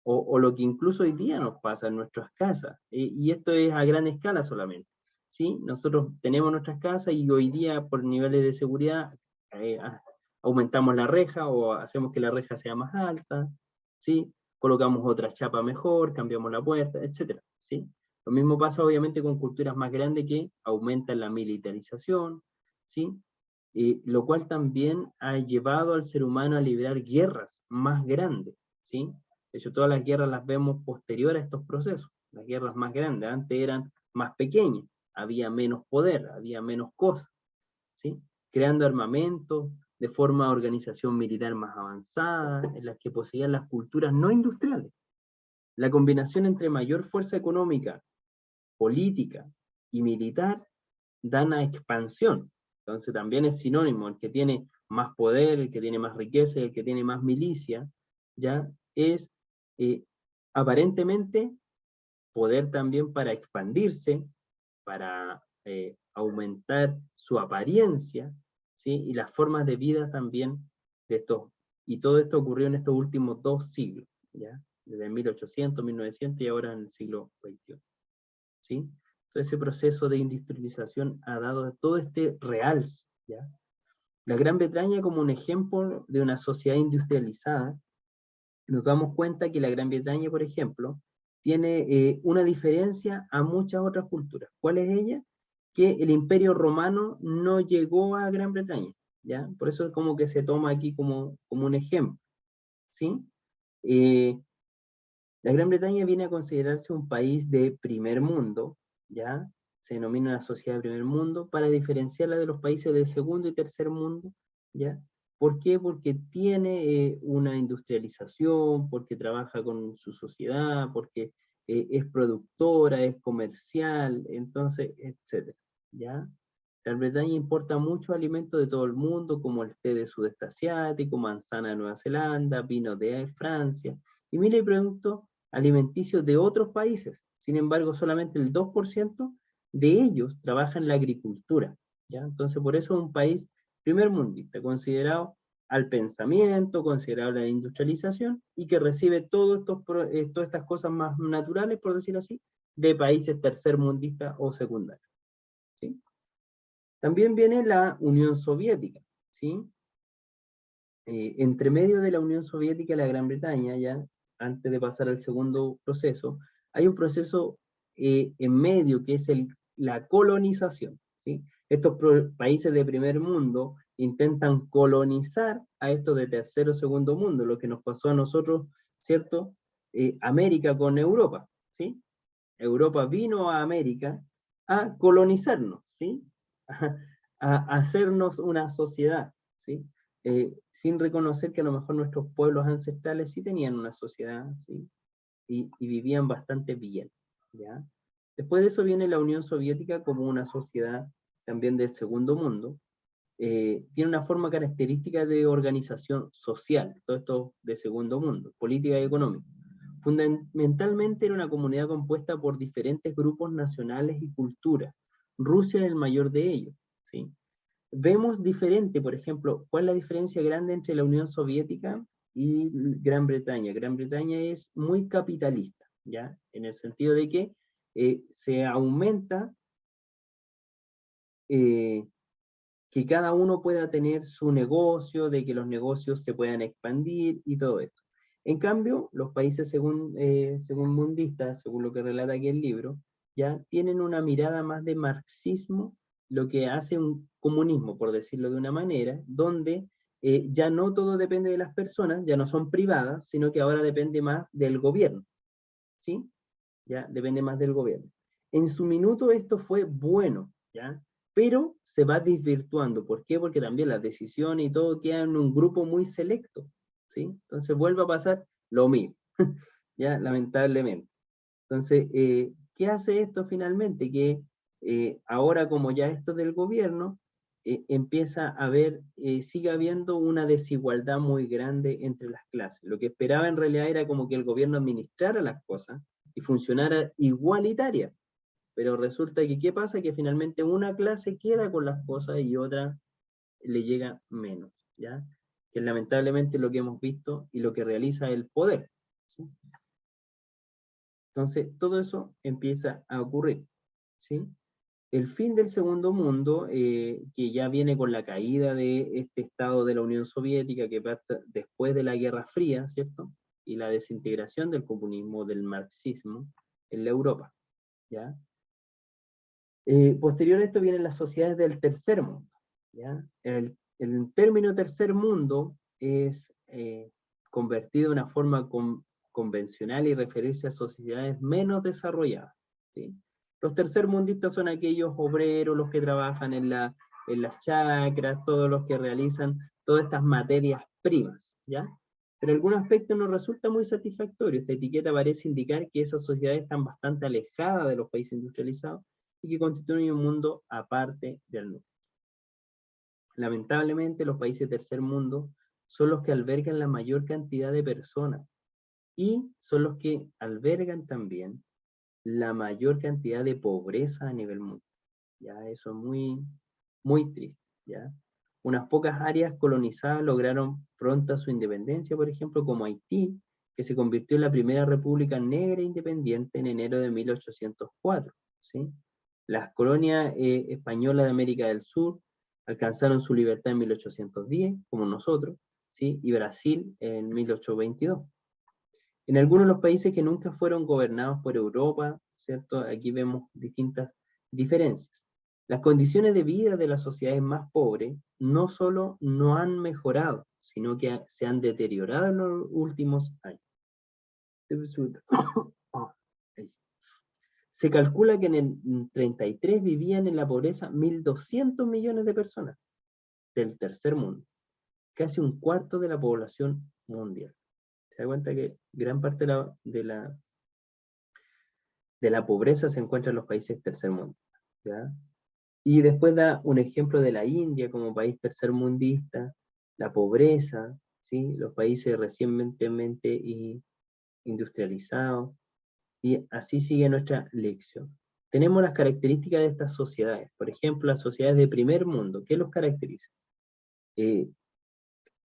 S1: O lo que incluso hoy día nos pasa en nuestras casas, y esto es a gran escala solamente, ¿sí? Nosotros tenemos nuestras casas y hoy día por niveles de seguridad aumentamos la reja o hacemos que la reja sea más alta, ¿sí? Colocamos otra chapa mejor, cambiamos la puerta, etc., ¿sí? Lo mismo pasa obviamente con culturas más grandes que aumentan la militarización, ¿sí? Lo cual también ha llevado al ser humano a liberar guerras más grandes, ¿sí? De hecho, todas las guerras las vemos posteriores a estos procesos. Las guerras más grandes antes eran más pequeñas, había menos poder, había menos cosas, ¿sí? Creando armamentos, de forma de organización militar más avanzada, en las que poseían las culturas no industriales. La combinación entre mayor fuerza económica, política y militar dan a expansión. Entonces también es sinónimo, el que tiene más poder, el que tiene más riqueza, el que tiene más milicia, ya es aparentemente poder también para expandirse, para aumentar su apariencia, ¿sí? Y las formas de vida también de estos. Y todo esto ocurrió en estos últimos 2 siglos, ¿ya? Desde 1800, 1900 y ahora en el siglo XXI, ¿sí? Todo ese proceso de industrialización ha dado todo este realce, ¿ya? La Gran Bretaña como un ejemplo de una sociedad industrializada, nos damos cuenta que la Gran Bretaña, por ejemplo, tiene una diferencia a muchas otras culturas. ¿Cuál es ella? Que el Imperio Romano no llegó a Gran Bretaña, ¿ya? Por eso es como que se toma aquí como un ejemplo, ¿sí? La Gran Bretaña viene a considerarse un país de primer mundo, ¿ya? Se denomina una sociedad de primer mundo para diferenciarla de los países de segundo y tercer mundo, ¿ya? ¿Por qué? Porque tiene una industrialización, porque trabaja con su sociedad, porque es productora, es comercial, entonces, etc., ¿ya? Gran Bretaña importa muchos alimentos de todo el mundo, como el té de sudeste asiático, manzana de Nueva Zelanda, vino de Francia, y miles de productos alimenticios de otros países. Sin embargo, solamente el 2% de ellos trabaja en la agricultura, ¿ya? Entonces, por eso es un país primer mundista, considerado al pensamiento, considerado a la industrialización, y que recibe todas estas cosas más naturales, por decirlo así, de países tercermundistas o secundarios, ¿sí? También viene la Unión Soviética, ¿sí? Entre medio de la Unión Soviética y la Gran Bretaña, ya antes de pasar al segundo proceso, hay un proceso en medio que es la colonización, ¿sí? Estos países de primer mundo intentan colonizar a estos de tercer o segundo mundo, lo que nos pasó a nosotros, ¿cierto? América con Europa, ¿sí? Europa vino a América a colonizarnos, ¿sí? A hacernos una sociedad, ¿sí? Sin reconocer que a lo mejor nuestros pueblos ancestrales sí tenían una sociedad, ¿sí? Y vivían bastante bien, ¿ya? Después de eso viene la Unión Soviética como una sociedad también del segundo mundo. Tiene una forma característica de organización social, todo esto de segundo mundo, política y económica. Fundamentalmente era una comunidad compuesta por diferentes grupos nacionales y culturas. Rusia es el mayor de ellos, ¿sí? Vemos diferente, por ejemplo, ¿cuál es la diferencia grande entre la Unión Soviética y Gran Bretaña. Gran Bretaña es muy capitalista, ¿ya? En el sentido de que se aumenta que cada uno pueda tener su negocio, de que los negocios se puedan expandir y todo esto. En cambio, los países según mundistas, según lo que relata aquí el libro, ya tienen una mirada más de marxismo, lo que hace un comunismo, por decirlo de una manera, donde ya no todo depende de las personas, ya no son privadas, sino que ahora depende más del gobierno, ¿sí? Ya depende más del gobierno. En su minuto esto fue bueno, ¿ya? Pero se va desvirtuando. ¿Por qué? Porque también las decisiones y todo quedan en un grupo muy selecto, ¿sí? Entonces vuelve a pasar lo mismo, ya, lamentablemente. Entonces, ¿qué hace esto finalmente? Que ahora como ya esto es del gobierno, empieza a haber, sigue habiendo una desigualdad muy grande entre las clases. Lo que esperaba en realidad era como que el gobierno administrara las cosas y funcionara igualitaria. Pero resulta que, ¿qué pasa? Que finalmente una clase queda con las cosas y otra le llega menos, ¿ya? Que es lamentablemente lo que hemos visto y lo que realiza el poder, ¿sí? Entonces, todo eso empieza a ocurrir, ¿sí? El fin del segundo mundo, que ya viene con la caída de este estado de la Unión Soviética, que pasa después de la Guerra Fría, ¿cierto? Y la desintegración del comunismo, del marxismo, en la Europa, ¿ya? Posterior a esto vienen las sociedades del tercer mundo, ¿ya? El término tercer mundo es convertido de una forma convencional y referirse a sociedades menos desarrolladas, ¿sí? Los tercermundistas son aquellos obreros, los que trabajan en las chacras, todos los que realizan todas estas materias primas, ¿ya? Pero en algún aspecto no resulta muy satisfactorio. Esta etiqueta parece indicar que esas sociedades están bastante alejadas de los países industrializados y que constituyen un mundo aparte del nuestro. Lamentablemente, los países tercer mundo son los que albergan la mayor cantidad de personas y son los que albergan también la mayor cantidad de pobreza a nivel mundial. Ya, eso es muy, muy triste, ¿ya? Unas pocas áreas colonizadas lograron pronta su independencia, por ejemplo, como Haití, que se convirtió en la primera república negra independiente en enero de 1804, ¿sí? Las colonias españolas de América del Sur alcanzaron su libertad en 1810, como nosotros, ¿sí? Y Brasil en 1822. En algunos de los países que nunca fueron gobernados por Europa, ¿cierto? Aquí vemos distintas diferencias. Las condiciones de vida de las sociedades más pobres no solo no han mejorado, sino que se han deteriorado en los últimos años. Se calcula que en el 33 vivían en la pobreza 1.200 millones de personas del tercer mundo, casi un cuarto de la población mundial. Se da cuenta que gran parte de la pobreza se encuentra en los países tercer mundo, ¿ya? Y después da un ejemplo de la India como país tercermundista, la pobreza, ¿sí? Los países recientemente industrializados, y así sigue nuestra lección. Tenemos las características de estas sociedades, por ejemplo, las sociedades de primer mundo, ¿qué los caracteriza?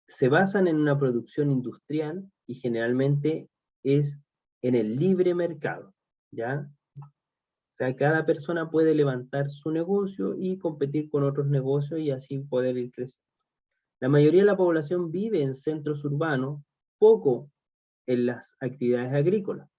S1: Se basan en una producción industrial y generalmente es en el libre mercado, ¿ya? O sea, cada persona puede levantar su negocio y competir con otros negocios y así poder ir creciendo. La mayoría de la población vive en centros urbanos, poco en las actividades agrícolas.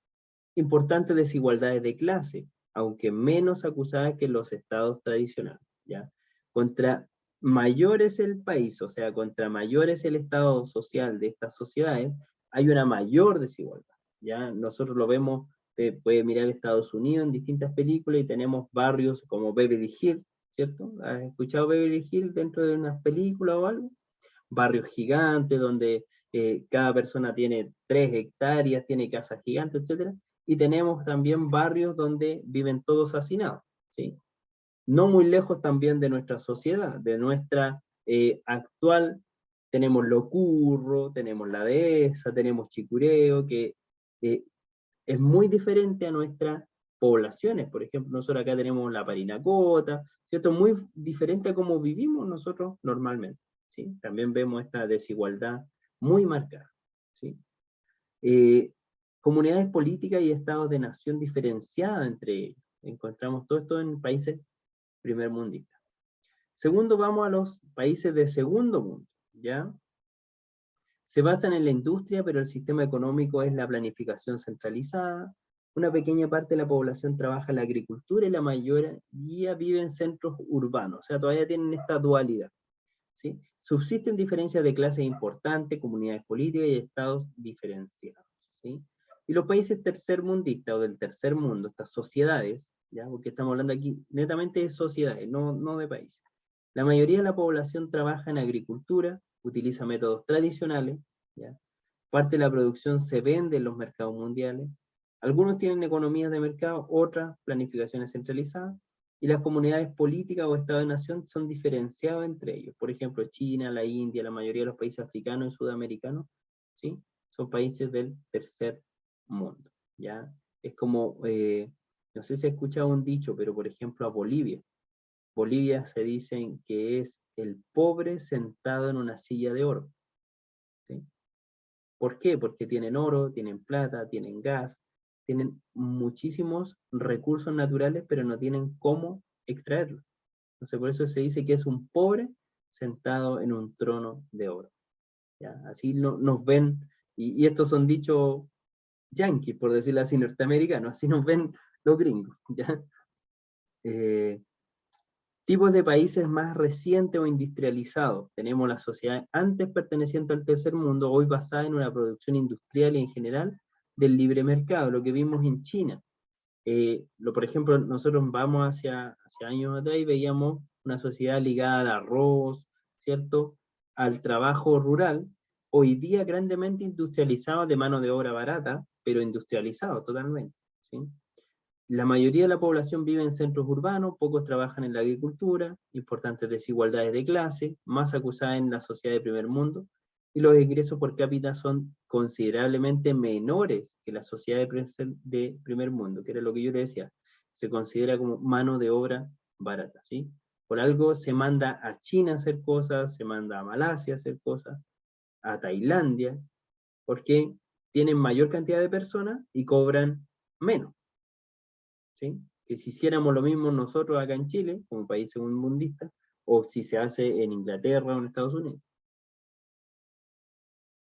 S1: Importantes desigualdades de clase, aunque menos acusadas que en los estados tradicionales, ¿ya? Contra mayor es el país, o sea, contra mayor es el estado social de estas sociedades, hay una mayor desigualdad, ¿ya? Nosotros lo vemos, se puede mirar Estados Unidos en distintas películas y tenemos barrios como Beverly Hills, ¿cierto? ¿Has escuchado Beverly Hills dentro de unas películas o algo? Barrios gigantes donde cada persona tiene 3 hectáreas, tiene casas gigantes, etcétera. Y tenemos también barrios donde viven todos hacinados, ¿sí? No muy lejos también de nuestra sociedad, de nuestra actual, tenemos Locurro, tenemos La Dehesa, tenemos Chicureo, que es muy diferente a nuestras poblaciones. Por ejemplo, nosotros acá tenemos la Parinacota, ¿cierto? Muy diferente a cómo vivimos nosotros normalmente, ¿sí? También vemos esta desigualdad muy marcada. ¿sí? Comunidades políticas y estados de nación diferenciados entre ellos. Encontramos todo esto en países primermundistas. Segundo, vamos a los países de segundo mundo, ¿ya? Se basan en la industria, pero el sistema económico es la planificación centralizada. Una pequeña parte de la población trabaja en la agricultura y la mayoría vive en centros urbanos, o sea, todavía tienen esta dualidad, ¿sí? Subsisten diferencias de clases importantes, comunidades políticas y estados diferenciados, ¿sí? Y los países tercermundistas o del tercer mundo, estas sociedades, ¿ya? Porque estamos hablando aquí netamente de sociedades, no de países. La mayoría de la población trabaja en agricultura, utiliza métodos tradicionales, ¿ya? Parte de la producción se vende en los mercados mundiales, algunos tienen economías de mercado, otras planificaciones centralizadas, y las comunidades políticas o estados de nación son diferenciados entre ellos. Por ejemplo, China, la India, la mayoría de los países africanos y sudamericanos, ¿sí? Son países del tercer mundo, ¿ya? Es como, no sé si has escuchado un dicho, pero por ejemplo a Bolivia. Bolivia se dice que es el pobre sentado en una silla de oro, ¿sí? ¿Por qué? Porque tienen oro, tienen plata, tienen gas, tienen muchísimos recursos naturales, pero no tienen cómo extraerlos. Entonces por eso se dice que es un pobre sentado en un trono de oro, ¿ya? Así nos ven, y estos son dichos yanquis, por decirlo así, norteamericanos, así nos ven los gringos, ¿ya? Tipos de países más recientes o industrializados. Tenemos la sociedad antes perteneciente al tercer mundo, hoy basada en una producción industrial y en general del libre mercado, lo que vimos en China. Por ejemplo, nosotros vamos hacia años atrás y veíamos una sociedad ligada al arroz, ¿cierto? Al trabajo rural, hoy día grandemente industrializado de mano de obra barata, pero industrializado totalmente, ¿sí? La mayoría de la población vive en centros urbanos, pocos trabajan en la agricultura, importantes desigualdades de clase, más acusadas en la sociedad de primer mundo, y los ingresos por cápita son considerablemente menores que la sociedad de primer mundo, que era lo que yo te decía, se considera como mano de obra barata, ¿sí? Por algo se manda a China a hacer cosas, se manda a Malasia a hacer cosas, a Tailandia, porque tienen mayor cantidad de personas y cobran menos, ¿sí? Que si hiciéramos lo mismo nosotros acá en Chile, como país segundmundista, o si se hace en Inglaterra o en Estados Unidos,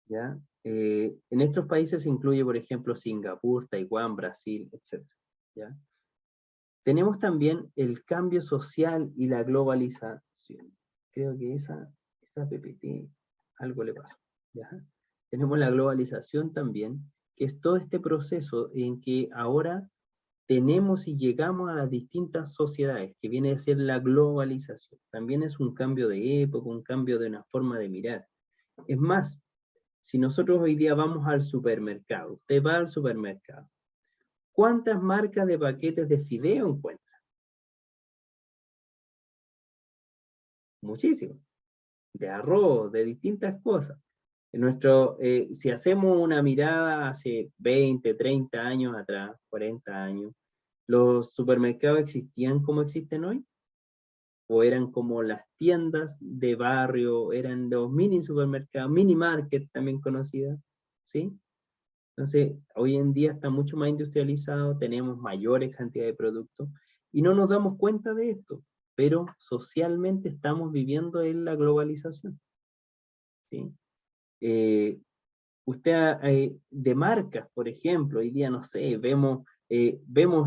S1: ¿ya? En estos países se incluye, por ejemplo, Singapur, Taiwán, Brasil, etc., ¿ya? Tenemos también el cambio social y la globalización. Creo que esa PPT, algo le pasó, ¿ya? Tenemos la globalización también, que es todo este proceso en que ahora tenemos y llegamos a las distintas sociedades, que viene a ser la globalización. También es un cambio de época, un cambio de una forma de mirar. Es más, si nosotros hoy día vamos al supermercado, usted va al supermercado, ¿cuántas marcas de paquetes de fideo encuentra? Muchísimas. De arroz, de distintas cosas. Si hacemos una mirada hace 20, 30 años atrás, 40 años, ¿los supermercados existían como existen hoy? ¿O eran como las tiendas de barrio, eran los mini supermercados, mini market también conocidas? ¿Sí? Entonces, hoy en día está mucho más industrializado, tenemos mayores cantidades de productos, y no nos damos cuenta de esto, pero socialmente estamos viviendo en la globalización, ¿sí? De marcas, por ejemplo, hoy día, no sé, vemos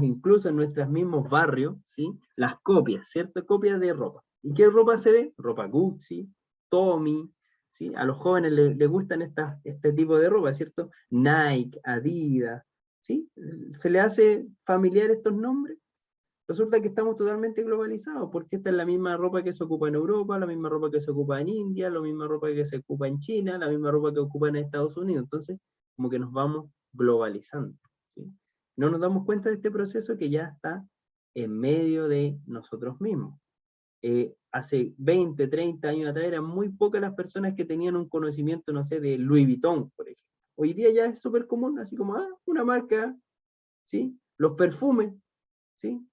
S1: incluso en nuestros mismos barrios, ¿sí? Las copias, ¿cierto? Copias de ropa. ¿Y qué ropa se ve? Ropa Gucci, Tommy, ¿sí? A los jóvenes les gustan este tipo de ropa, ¿cierto? Nike, Adidas, ¿sí? Se le hace familiar estos nombres. Resulta que estamos totalmente globalizados, porque esta es la misma ropa que se ocupa en Europa, la misma ropa que se ocupa en India, la misma ropa que se ocupa en China, la misma ropa que ocupa en Estados Unidos. Entonces, como que nos vamos globalizando, ¿sí? No nos damos cuenta de este proceso que ya está en medio de nosotros mismos. Hace 20, 30 años atrás eran muy pocas las personas que tenían un conocimiento, no sé, de Louis Vuitton, por ejemplo. Hoy día ya es súper común, así como, una marca, ¿sí? Los perfumes, ¿sí?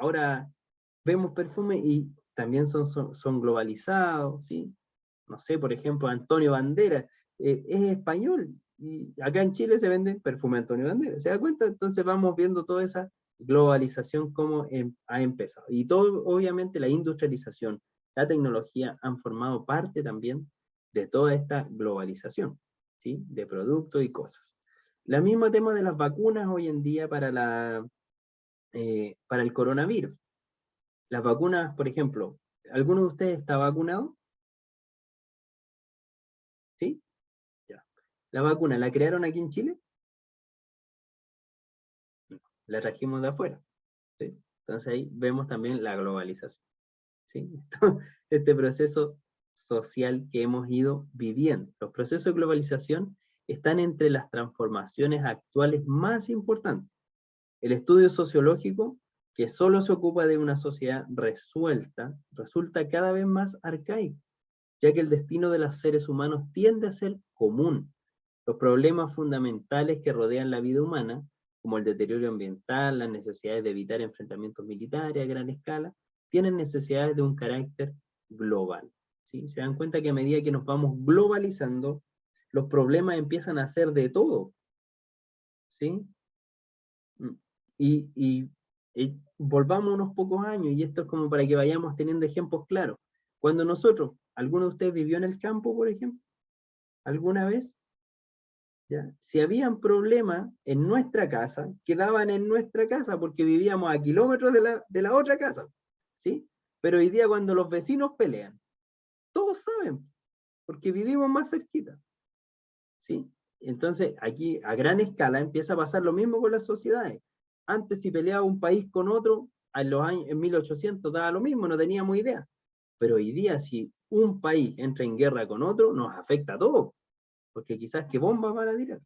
S1: Ahora vemos perfumes y también son globalizados, ¿sí? No sé, por ejemplo, Antonio Banderas, es español, y acá en Chile se vende perfume Antonio Banderas, ¿se da cuenta? Entonces vamos viendo toda esa globalización cómo ha empezado. Y todo, obviamente, la industrialización, la tecnología han formado parte también de toda esta globalización, ¿sí? De productos y cosas. La misma tema de las vacunas hoy en día para el coronavirus. Las vacunas, por ejemplo, ¿alguno de ustedes está vacunado? ¿Sí? Ya. ¿La vacuna la crearon aquí en Chile? No, la trajimos de afuera, ¿sí? Entonces ahí vemos también la globalización, ¿sí? Este proceso social que hemos ido viviendo. Los procesos de globalización están entre las transformaciones actuales más importantes. El estudio sociológico, que solo se ocupa de una sociedad resuelta, resulta cada vez más arcaico, ya que el destino de los seres humanos tiende a ser común. Los problemas fundamentales que rodean la vida humana, como el deterioro ambiental, las necesidades de evitar enfrentamientos militares a gran escala, tienen necesidades de un carácter global, ¿sí? Se dan cuenta que a medida que nos vamos globalizando, los problemas empiezan a ser de todo, ¿sí? Y volvamos unos pocos años, y esto es como para que vayamos teniendo ejemplos claros. Cuando nosotros, ¿alguno de ustedes vivió en el campo, por ejemplo? ¿Alguna vez? ¿Ya? Si habían problemas en nuestra casa, quedaban en nuestra casa porque vivíamos a kilómetros de la otra casa, ¿sí? Pero hoy día cuando los vecinos pelean, todos saben, porque vivimos más cerquita, ¿sí? Entonces aquí a gran escala empieza a pasar lo mismo con las sociedades. Antes si peleaba un país con otro, en 1800 daba lo mismo, no teníamos idea. Pero hoy día si un país entra en guerra con otro, nos afecta a todos, porque quizás qué bombas van a tirar.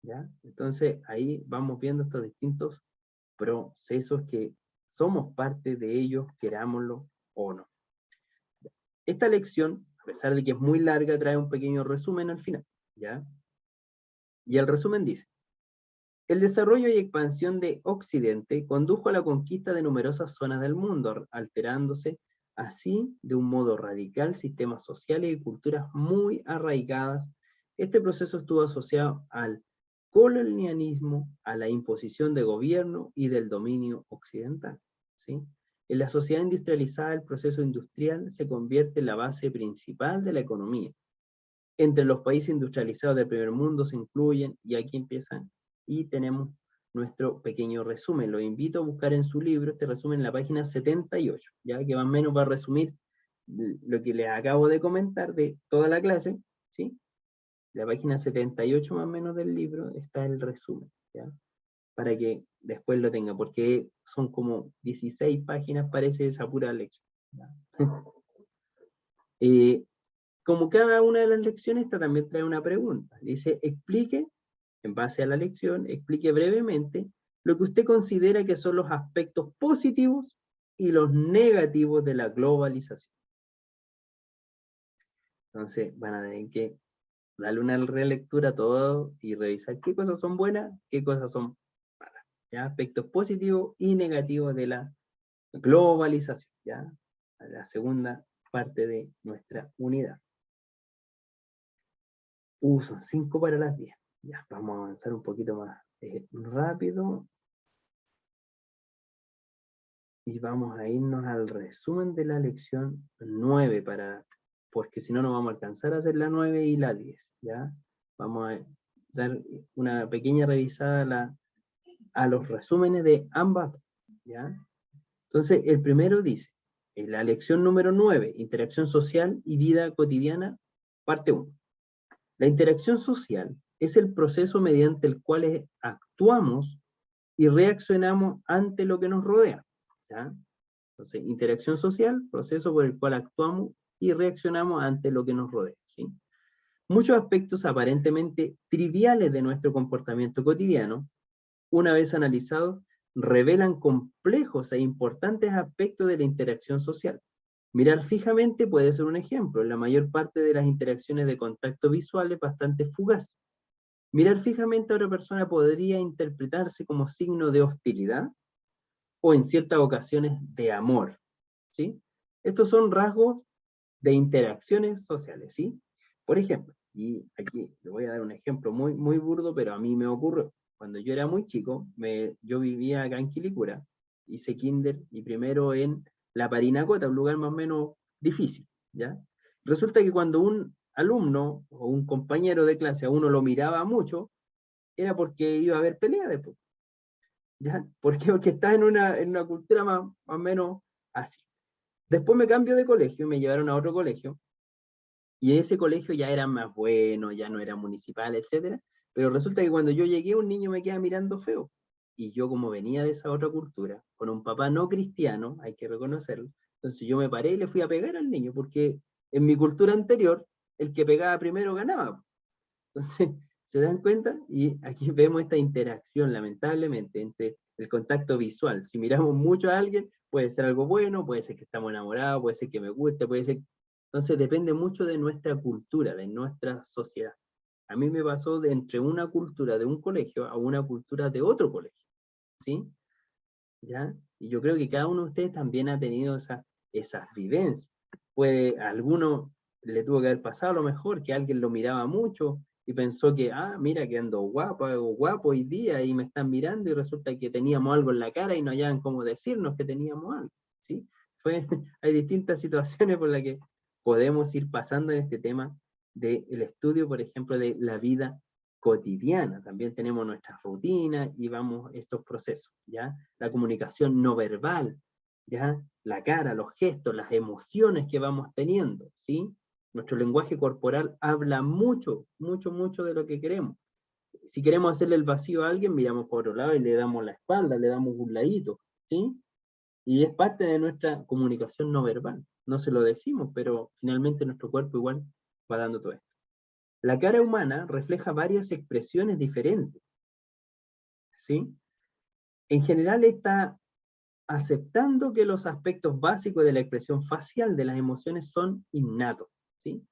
S1: ¿Ya? Entonces ahí vamos viendo estos distintos procesos que somos parte de ellos, querámoslo o no. Esta lección, a pesar de que es muy larga, trae un pequeño resumen al final, ¿ya? Y el resumen dice: el desarrollo y expansión de Occidente condujo a la conquista de numerosas zonas del mundo, alterándose así de un modo radical sistemas sociales y culturas muy arraigadas. Este proceso estuvo asociado al colonialismo, a la imposición de gobierno y del dominio occidental, ¿sí? En la sociedad industrializada, el proceso industrial se convierte en la base principal de la economía. Entre los países industrializados del primer mundo se incluyen, y aquí empiezan, y tenemos nuestro pequeño resumen. Los invito a buscar en su libro este resumen en la página 78, ya que más o menos va a resumir lo que les acabo de comentar de toda la clase, ¿sí? La página 78 más o menos del libro está el resumen, ¿ya? Para que después lo tenga, porque son como 16 páginas, parece esa pura lección, ¿ya? Como cada una de las lecciones, esta también trae una pregunta. Dice, explique, en base a la lección, explique brevemente lo que usted considera que son los aspectos positivos y los negativos de la globalización. Entonces, van a tener que darle una relectura a todo y revisar qué cosas son buenas, qué cosas son malas. ¿Ya? Aspectos positivos y negativos de la globalización. ¿Ya? La segunda parte de nuestra unidad. Son 5 para las 10. Ya, vamos a avanzar un poquito más rápido. Y vamos a irnos al resumen de la lección 9, porque si no, no vamos a alcanzar a hacer la 9 y la 10. ¿Ya? Vamos a dar una pequeña revisada a los resúmenes de ambas. ¿Ya? Entonces, el primero dice, en la lección número 9, interacción social y vida cotidiana, parte 1. La interacción social es el proceso mediante el cual actuamos y reaccionamos ante lo que nos rodea, ¿ya? Entonces, interacción social, proceso por el cual actuamos y reaccionamos ante lo que nos rodea, ¿sí? Muchos aspectos aparentemente triviales de nuestro comportamiento cotidiano, una vez analizados, revelan complejos e importantes aspectos de la interacción social. Mirar fijamente puede ser un ejemplo. En la mayor parte de las interacciones de contacto visual es bastante fugaz. Mirar fijamente a otra persona podría interpretarse como signo de hostilidad o en ciertas ocasiones de amor, ¿sí? Estos son rasgos de interacciones sociales, ¿sí? Por ejemplo, y aquí le voy a dar un ejemplo muy, muy burdo, pero a mí me ocurrió. Cuando yo era muy chico, yo vivía acá en Quilicura, hice kinder y primero en La Parinacota, un lugar más o menos difícil, ¿ya? Resulta que cuando un alumno o un compañero de clase a uno lo miraba mucho, era porque iba a haber pelea después, ¿ya? ¿Por qué? Porque está en una cultura más o menos así. Después me cambio de colegio, me llevaron a otro colegio, y ese colegio ya era más bueno, ya no era municipal, etcétera. Pero resulta que cuando yo llegué, un niño me queda mirando feo. Y yo, como venía de esa otra cultura, con un papá no cristiano, hay que reconocerlo, entonces yo me paré y le fui a pegar al niño, porque en mi cultura anterior, el que pegaba primero ganaba. Entonces, ¿se dan cuenta? Y aquí vemos esta interacción, lamentablemente, entre el contacto visual. Si miramos mucho a alguien, puede ser algo bueno, puede ser que estamos enamorados, puede ser que me guste, puede ser... Entonces, depende mucho de nuestra cultura, de nuestra sociedad. A mí me pasó de entre una cultura de un colegio a una cultura de otro colegio, ¿sí? ¿Ya? Y yo creo que cada uno de ustedes también ha tenido esas vivencias. Puede, a alguno le tuvo que haber pasado a lo mejor, que alguien lo miraba mucho y pensó que, ah, mira que ando guapa o guapo hoy día y me están mirando y resulta que teníamos algo en la cara y no hallaban cómo decirnos que teníamos algo, ¿sí? Hay distintas situaciones por las que podemos ir pasando en este tema del estudio, por ejemplo, de la vida cotidiana. También tenemos nuestras rutinas y vamos estos procesos, ¿ya? La comunicación no verbal, ¿ya? La cara, los gestos, las emociones que vamos teniendo, ¿sí? Nuestro lenguaje corporal habla mucho, mucho, mucho de lo que queremos. Si queremos hacerle el vacío a alguien, miramos por otro lado y le damos la espalda, le damos un ladito, ¿sí? Y es parte de nuestra comunicación no verbal. No se lo decimos, pero finalmente nuestro cuerpo igual va dando todo esto. La cara humana refleja varias expresiones diferentes, ¿sí? En general está aceptando que los aspectos básicos de la expresión facial de las emociones son innatos, ¿sí?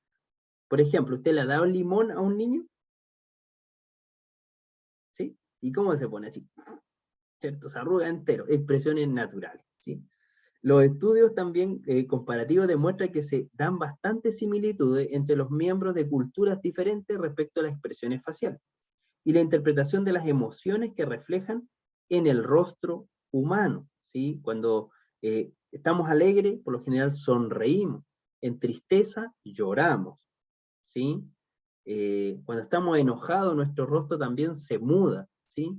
S1: Por ejemplo, ¿usted le ha dado limón a un niño? ¿Sí? ¿Y cómo se pone así? ¿Cierto? Se arruga entero, expresiones naturales, ¿sí? Los estudios también comparativos demuestran que se dan bastantes similitudes entre los miembros de culturas diferentes respecto a las expresiones faciales y la interpretación de las emociones que reflejan en el rostro humano, ¿sí? Cuando estamos alegres, por lo general sonreímos, en tristeza lloramos, ¿sí? Cuando estamos enojados, nuestro rostro también se muda, ¿sí?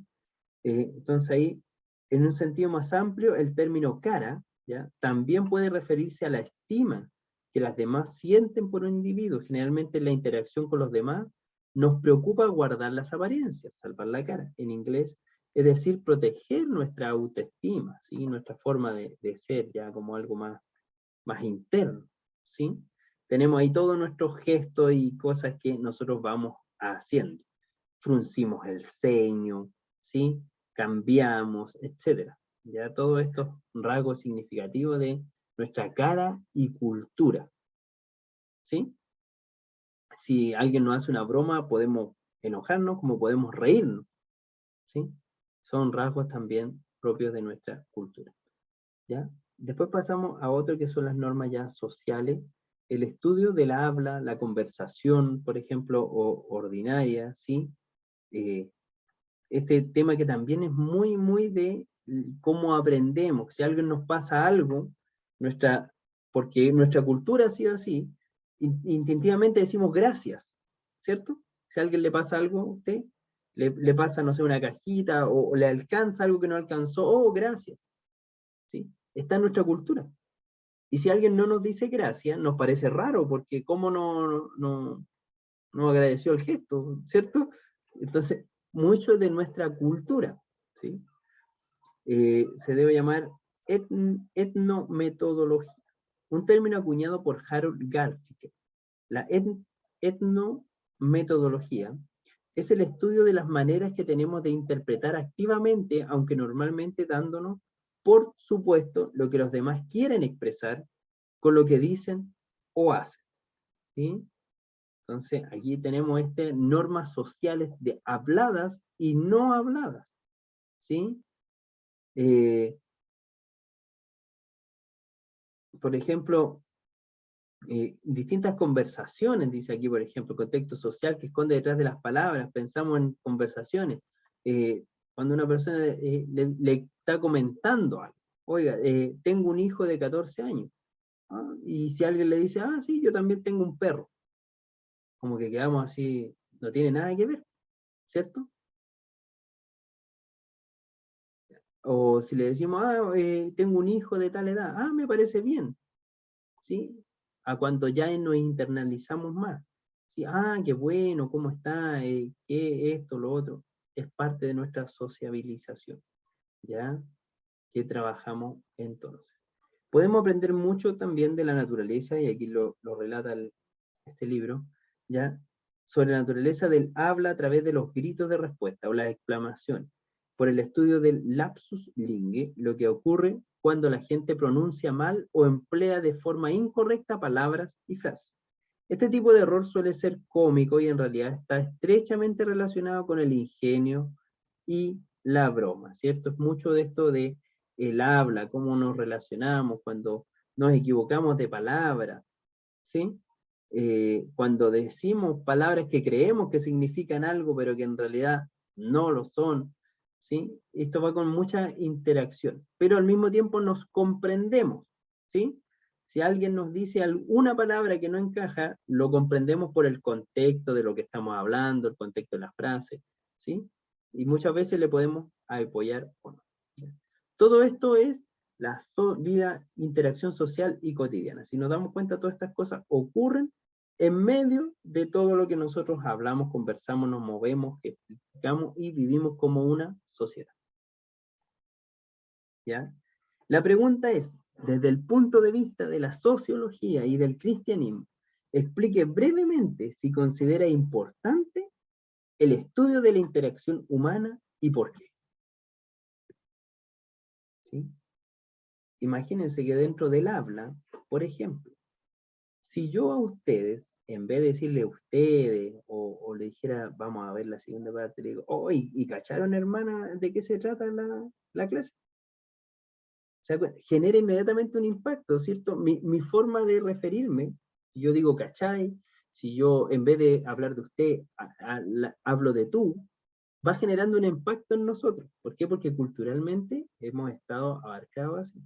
S1: Entonces ahí, en un sentido más amplio, el término cara, ¿ya? También puede referirse a la estima que las demás sienten por un individuo. Generalmente en la interacción con los demás nos preocupa guardar las apariencias, salvar la cara, en inglés, es decir, proteger nuestra autoestima, ¿sí? Nuestra forma de ser, ya como algo más interno, ¿sí? Tenemos ahí todos nuestros gestos y cosas que nosotros vamos haciendo. Fruncimos el ceño, ¿sí? Cambiamos, etcétera. Ya todos estos rasgos significativos de nuestra cara y cultura, ¿sí? Si alguien nos hace una broma, podemos enojarnos como podemos reírnos, ¿sí? Son rasgos también propios de nuestra cultura, ¿ya? Después pasamos a otro que son las normas ya sociales, el estudio del habla, la conversación, por ejemplo, o ordinaria, ¿sí? Este tema que también es muy, muy de cómo aprendemos. Si a alguien nos pasa algo, porque nuestra cultura ha sido así, instintivamente decimos gracias, ¿cierto? Si a alguien le pasa algo a usted, le pasa, no sé, una cajita, o le alcanza algo que no alcanzó, oh, gracias, ¿sí? Está en nuestra cultura. Y si alguien no nos dice gracias, nos parece raro, porque cómo no agradeció el gesto, ¿cierto? Entonces, mucho de nuestra cultura, ¿sí? Se debe llamar etnometodología, un término acuñado por Harold Garfield. La etnometodología es el estudio de las maneras que tenemos de interpretar activamente, aunque normalmente dándonos por supuesto lo que los demás quieren expresar con lo que dicen o hacen, ¿sí? Entonces, aquí tenemos normas sociales de habladas y no habladas, ¿sí? Por ejemplo, distintas conversaciones, dice aquí, por ejemplo, contexto social que esconde detrás de las palabras, pensamos en conversaciones. Cuando una persona le está comentando algo, oiga, tengo un hijo de 14 años, ¿ah? Y si alguien le dice, ah, sí, yo también tengo un perro, como que quedamos así, no tiene nada que ver, ¿cierto? O si le decimos, ah, tengo un hijo de tal edad, ah, me parece bien, ¿sí? A cuando ya nos internalizamos más, ¿sí? Ah, qué bueno, ¿cómo está? ¿Qué esto, lo otro? Es parte de nuestra sociabilización, ¿ya? Que trabajamos entonces. Podemos aprender mucho también de la naturaleza, y aquí lo relata este libro, ¿ya? Sobre la naturaleza del habla a través de los gritos de respuesta o las exclamaciones, por el estudio del lapsus lingue, lo que ocurre cuando la gente pronuncia mal o emplea de forma incorrecta palabras y frases. Este tipo de error suele ser cómico y en realidad está estrechamente relacionado con el ingenio y la broma, ¿cierto? Es mucho de esto de el habla, cómo nos relacionamos, cuando nos equivocamos de palabra, ¿sí? Cuando decimos palabras que creemos que significan algo, pero que en realidad no lo son, ¿sí? Esto va con mucha interacción, pero al mismo tiempo nos comprendemos, ¿sí? Si alguien nos dice alguna palabra que no encaja, lo comprendemos por el contexto de lo que estamos hablando, el contexto de la frase, ¿sí? Y muchas veces le podemos apoyar o no. Todo esto es la vida, interacción social y cotidiana. Si nos damos cuenta, todas estas cosas ocurren en medio de todo lo que nosotros hablamos, conversamos, nos movemos, explicamos y vivimos como una sociedad. ¿Ya? La pregunta es, desde el punto de vista de la sociología y del cristianismo, explique brevemente si considera importante el estudio de la interacción humana y por qué. ¿Sí? Imagínense que dentro del habla, por ejemplo, si yo a ustedes, en vez de decirle ustedes, o le dijera, vamos a ver la segunda parte, le digo, oh, ¿y cacharon, hermana, de qué se trata la clase? O sea, genera inmediatamente un impacto, ¿cierto? Mi forma de referirme, si yo digo cachai, si yo en vez de hablar de usted, hablo de tú, va generando un impacto en nosotros. ¿Por qué? Porque culturalmente hemos estado abarcados así.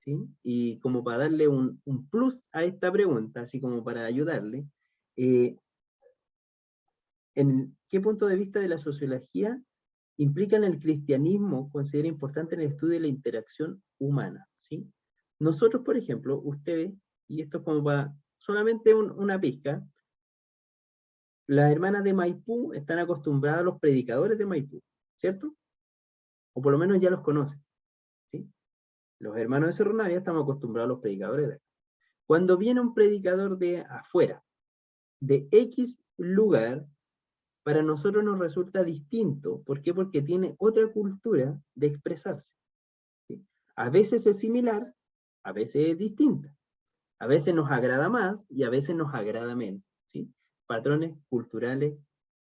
S1: ¿Sí? Y como para darle un plus a esta pregunta, así como para ayudarle, ¿en qué punto de vista de la sociología implican el cristianismo considera importante en el estudio de la interacción humana? ¿Sí? Nosotros, por ejemplo, ustedes, y esto es como para solamente una pizca, las hermanas de Maipú están acostumbradas a los predicadores de Maipú, ¿cierto? O por lo menos ya los conocen, ¿sí? Los hermanos de Cerro Navia estamos acostumbrados a los predicadores de acá. Cuando viene un predicador de afuera, de X lugar, para nosotros nos resulta distinto. ¿Por qué? Porque tiene otra cultura de expresarse. ¿Sí? A veces es similar, a veces es distinta. A veces nos agrada más y a veces nos agrada menos. ¿Sí? Patrones culturales,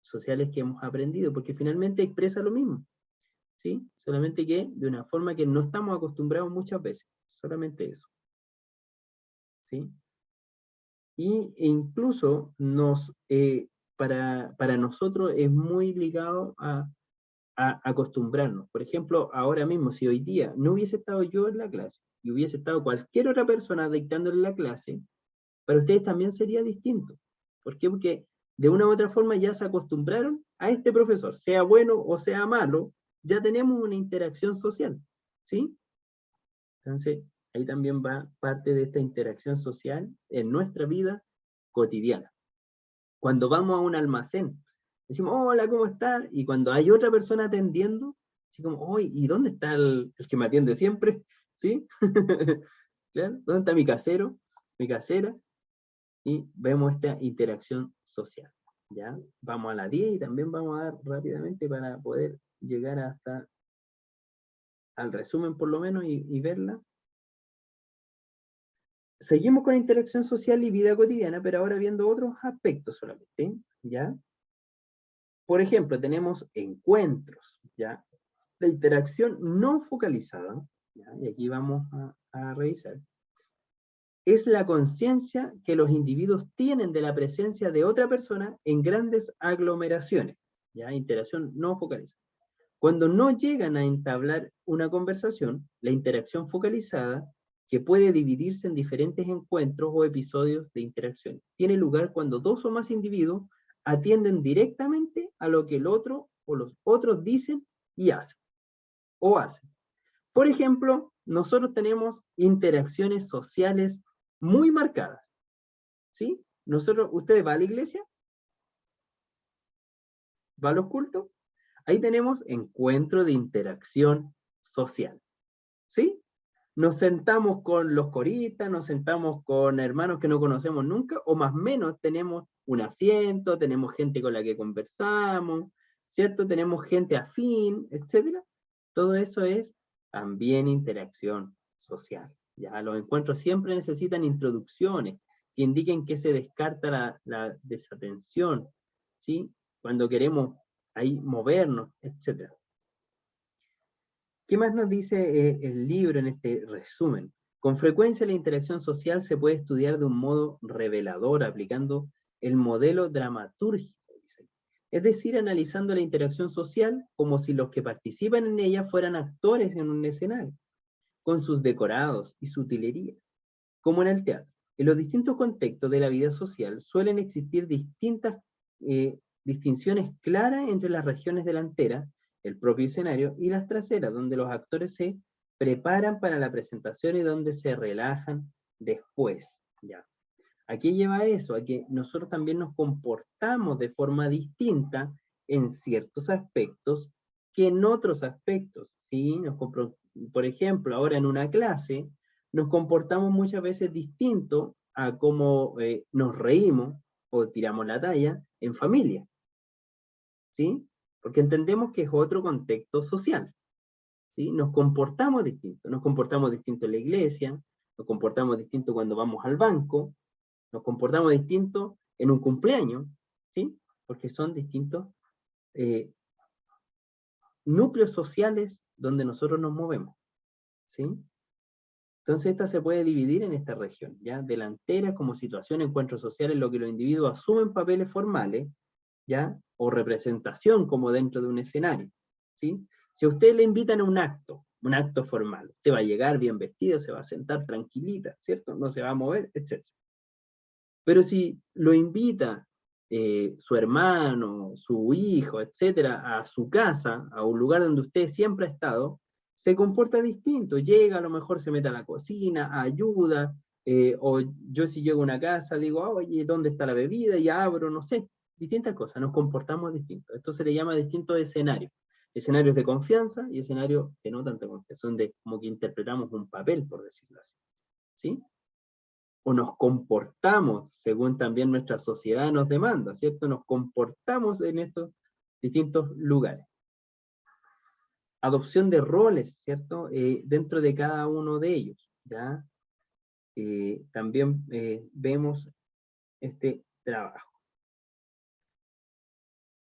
S1: sociales que hemos aprendido, porque finalmente expresa lo mismo. ¿Sí? Solamente que de una forma que no estamos acostumbrados muchas veces. Solamente eso. ¿Sí? Y incluso para nosotros es muy ligado a acostumbrarnos. Por ejemplo, ahora mismo, si hoy día no hubiese estado yo en la clase y hubiese estado cualquier otra persona dictándole la clase, para ustedes también sería distinto. ¿Por qué? Porque de una u otra forma ya se acostumbraron a este profesor, sea bueno o sea malo, ya tenemos una interacción social, ¿sí? Entonces, ahí también va parte de esta interacción social en nuestra vida cotidiana. Cuando vamos a un almacén, decimos, hola, ¿cómo está? Y cuando hay otra persona atendiendo, así como, oye, ¿y dónde está el que me atiende siempre? ¿Sí? ¿Claro? ¿Dónde está mi casero, mi casera? Y vemos esta interacción social. ¿Ya? Vamos a la 10 y también vamos a dar rápidamente para poder llegar hasta al resumen por lo menos y verla. Seguimos con interacción social y vida cotidiana, pero ahora viendo otros aspectos solamente, ¿ya? Por ejemplo, tenemos encuentros, ¿ya? La interacción no focalizada, ¿ya? Y aquí vamos a revisar. es la conciencia que los individuos tienen de la presencia de otra persona en grandes aglomeraciones. ¿Ya? Interacción no focalizada. Cuando no llegan a entablar una conversación, la interacción focalizada, que puede dividirse en diferentes encuentros o episodios de interacción, tiene lugar cuando dos o más individuos atienden directamente a lo que el otro o los otros dicen y hacen, o hacen. Por ejemplo, nosotros tenemos interacciones sociales muy marcadas, ¿sí? ¿Usted va a la iglesia? ¿Va a los cultos? Ahí tenemos encuentro de interacción social, ¿sí? Nos sentamos con los coristas, nos sentamos con hermanos que no conocemos nunca, o más o menos tenemos un asiento, tenemos gente con la que conversamos, ¿cierto? Tenemos gente afín, etc. Todo eso es también interacción social. Ya, los encuentros siempre necesitan introducciones que indiquen que se descarta la desatención, ¿sí? Cuando queremos ahí movernos, etc. ¿Qué más nos dice el libro en este resumen? Con frecuencia la interacción social se puede estudiar de un modo revelador, aplicando el modelo dramatúrgico, es decir, analizando la interacción social como si los que participan en ella fueran actores en un escenario, con sus decorados y su utilería, como en el teatro. En los distintos contextos de la vida social suelen existir distintas distinciones claras entre las regiones delanteras, el propio escenario, y las traseras, donde los actores se preparan para la presentación y donde se relajan después. ¿Ya? ¿A qué lleva eso? A que nosotros también nos comportamos de forma distinta en ciertos aspectos que en otros aspectos. ¿Sí? Por ejemplo, ahora en una clase nos comportamos muchas veces distinto a cómo nos reímos o tiramos la talla en familia. ¿Sí? Porque entendemos que es otro contexto social. ¿Sí? Nos comportamos distinto en la iglesia, nos comportamos distinto cuando vamos al banco, nos comportamos distinto en un cumpleaños, ¿sí? Porque son distintos núcleos sociales donde nosotros nos movemos, ¿sí? Entonces esta se puede dividir en esta región, ¿ya? Delantera como situación, encuentros sociales, en lo que los individuos asumen papeles formales, ¿ya? O representación como dentro de un escenario, ¿sí? Si a usted le invitan a un acto formal, usted va a llegar bien vestido, se va a sentar tranquilita, ¿cierto? No se va a mover, etc. Pero si lo invita su hermano, su hijo, etcétera, a su casa, a un lugar donde usted siempre ha estado, se comporta distinto. Llega, a lo mejor se mete a la cocina, ayuda, o yo si llego a una casa digo, oye, ¿dónde está la bebida? Y abro, no sé, distintas cosas, nos comportamos distintos. Esto se le llama distintos escenarios. Escenarios de confianza y escenarios de no tanta confianza, donde como que interpretamos un papel, por decirlo así. ¿Sí? O nos comportamos según también nuestra sociedad nos demanda, ¿cierto? Nos comportamos en estos distintos lugares. Adopción de roles, ¿cierto? Dentro de cada uno de ellos, ¿ya? También vemos este trabajo.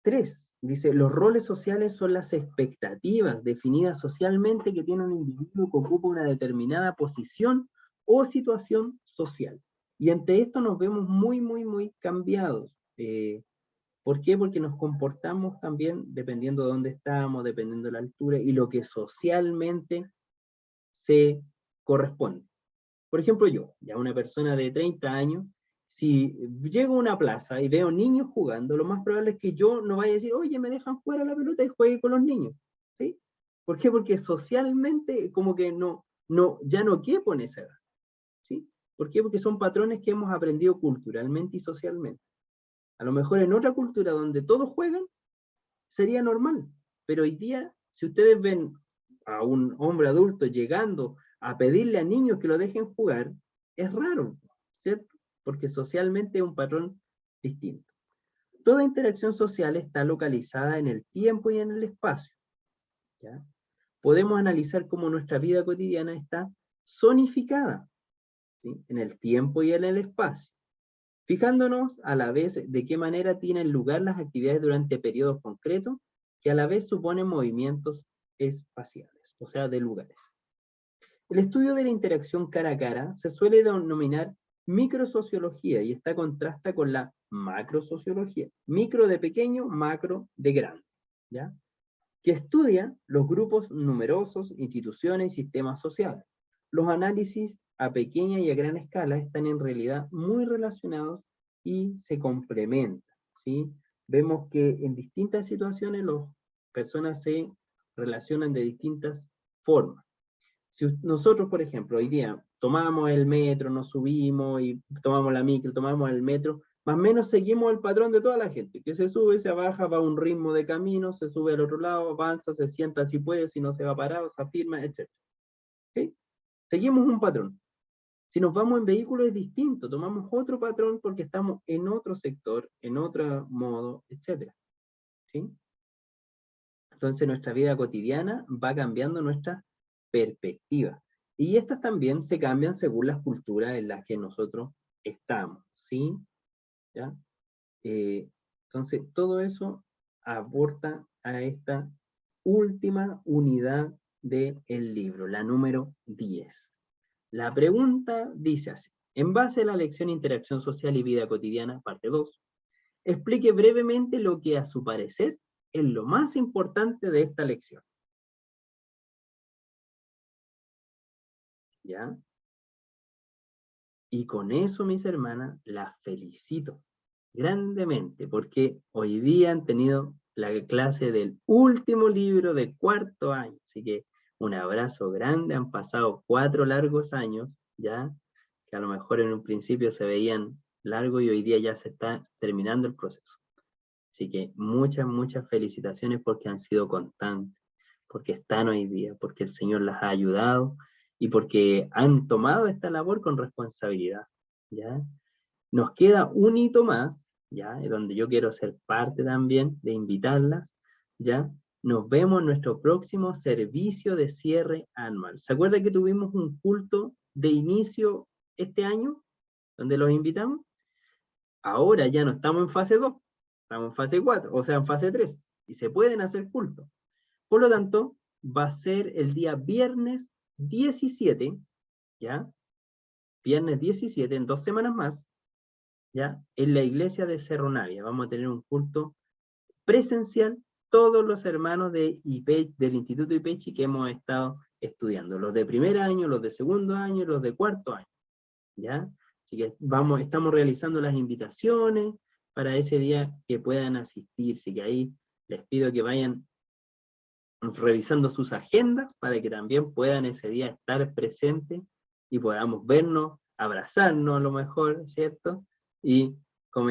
S1: 3. Dice, los roles sociales son las expectativas definidas socialmente que tiene un individuo que ocupa una determinada posición o situación social. Y ante esto nos vemos muy cambiados. ¿Por qué? Porque nos comportamos también dependiendo de dónde estamos, dependiendo de la altura y lo que socialmente se corresponde. Por ejemplo, yo, ya una persona de 30 años, si llego a una plaza y veo niños jugando, lo más probable es que yo no vaya a decir, oye, me dejan jugar a la pelota y juegue con los niños. ¿Sí? ¿Por qué? Porque socialmente como que ya no quepo en esa edad. ¿Sí? ¿Por qué? Porque son patrones que hemos aprendido culturalmente y socialmente. A lo mejor en otra cultura donde todos juegan, sería normal. Pero hoy día, si ustedes ven a un hombre adulto llegando a pedirle a niños que lo dejen jugar, es raro, ¿cierto? Porque socialmente es un patrón distinto. Toda interacción social está localizada en el tiempo y en el espacio, ¿ya? Podemos analizar cómo nuestra vida cotidiana está zonificada, ¿sí? En el tiempo y en el espacio, fijándonos a la vez de qué manera tienen lugar las actividades durante periodos concretos, que a la vez suponen movimientos espaciales, o sea, de lugares. El estudio de la interacción cara a cara se suele denominar microsociología y esta contrasta con la macrosociología. Micro de pequeño, macro de grande, ¿ya? Que estudia los grupos numerosos, instituciones y sistemas sociales. Los análisis a pequeña y a gran escala están en realidad muy relacionados y se complementan, ¿sí? Vemos que en distintas situaciones las personas se relacionan de distintas formas. Si nosotros, por ejemplo, hoy día tomamos el metro, nos subimos y tomamos la micro, tomamos el metro, más o menos seguimos el patrón de toda la gente, que se sube, se baja, va a un ritmo de camino, se sube al otro lado, avanza, se sienta si puede, si no se va parado, se afirma, etc. ¿Sí? Seguimos un patrón. Si nos vamos en vehículo es distinto, tomamos otro patrón porque estamos en otro sector, en otro modo, etc. ¿Sí? Entonces nuestra vida cotidiana va cambiando nuestra perspectiva. Y estas también se cambian según las culturas en las que nosotros estamos, ¿sí? ¿Ya? Entonces, todo eso aporta a esta última unidad del libro, la número 10. La pregunta dice así: en base a la lección Interacción Social y Vida Cotidiana, parte 2, explique brevemente lo que a su parecer es lo más importante de esta lección. ¿Ya? Y con eso, mis hermanas, las felicito grandemente, porque hoy día han tenido la clase del último libro de cuarto año, así que un abrazo grande, han pasado 4 largos años, ya, que a lo mejor en un principio se veían largos y hoy día ya se está terminando el proceso. Así que muchas, muchas felicitaciones porque han sido constantes, porque están hoy día, porque el Señor las ha ayudado y porque han tomado esta labor con responsabilidad, ¿ya? Nos queda un hito más, ¿ya? Donde yo quiero ser parte también de invitarlas, ¿ya? Nos vemos en nuestro próximo servicio de cierre anual. ¿Se acuerda que tuvimos un culto de inicio este año, donde los invitamos? Ahora ya no estamos en fase 2, estamos en fase 4, o sea, en fase 3, y se pueden hacer cultos. Por lo tanto, va a ser el día viernes 17, ¿ya? Viernes 17, en 2 semanas más, ¿ya? En la iglesia de Cerro Navia. Vamos a tener un culto presencial, todos los hermanos de del Instituto IPECHI que hemos estado estudiando, los de primer año, los de segundo año, los de cuarto año, ¿ya? Así que estamos realizando las invitaciones para ese día que puedan asistir, así que ahí les pido que vayan revisando sus agendas para que también puedan ese día estar presentes y podamos vernos, abrazarnos a lo mejor, ¿cierto? Y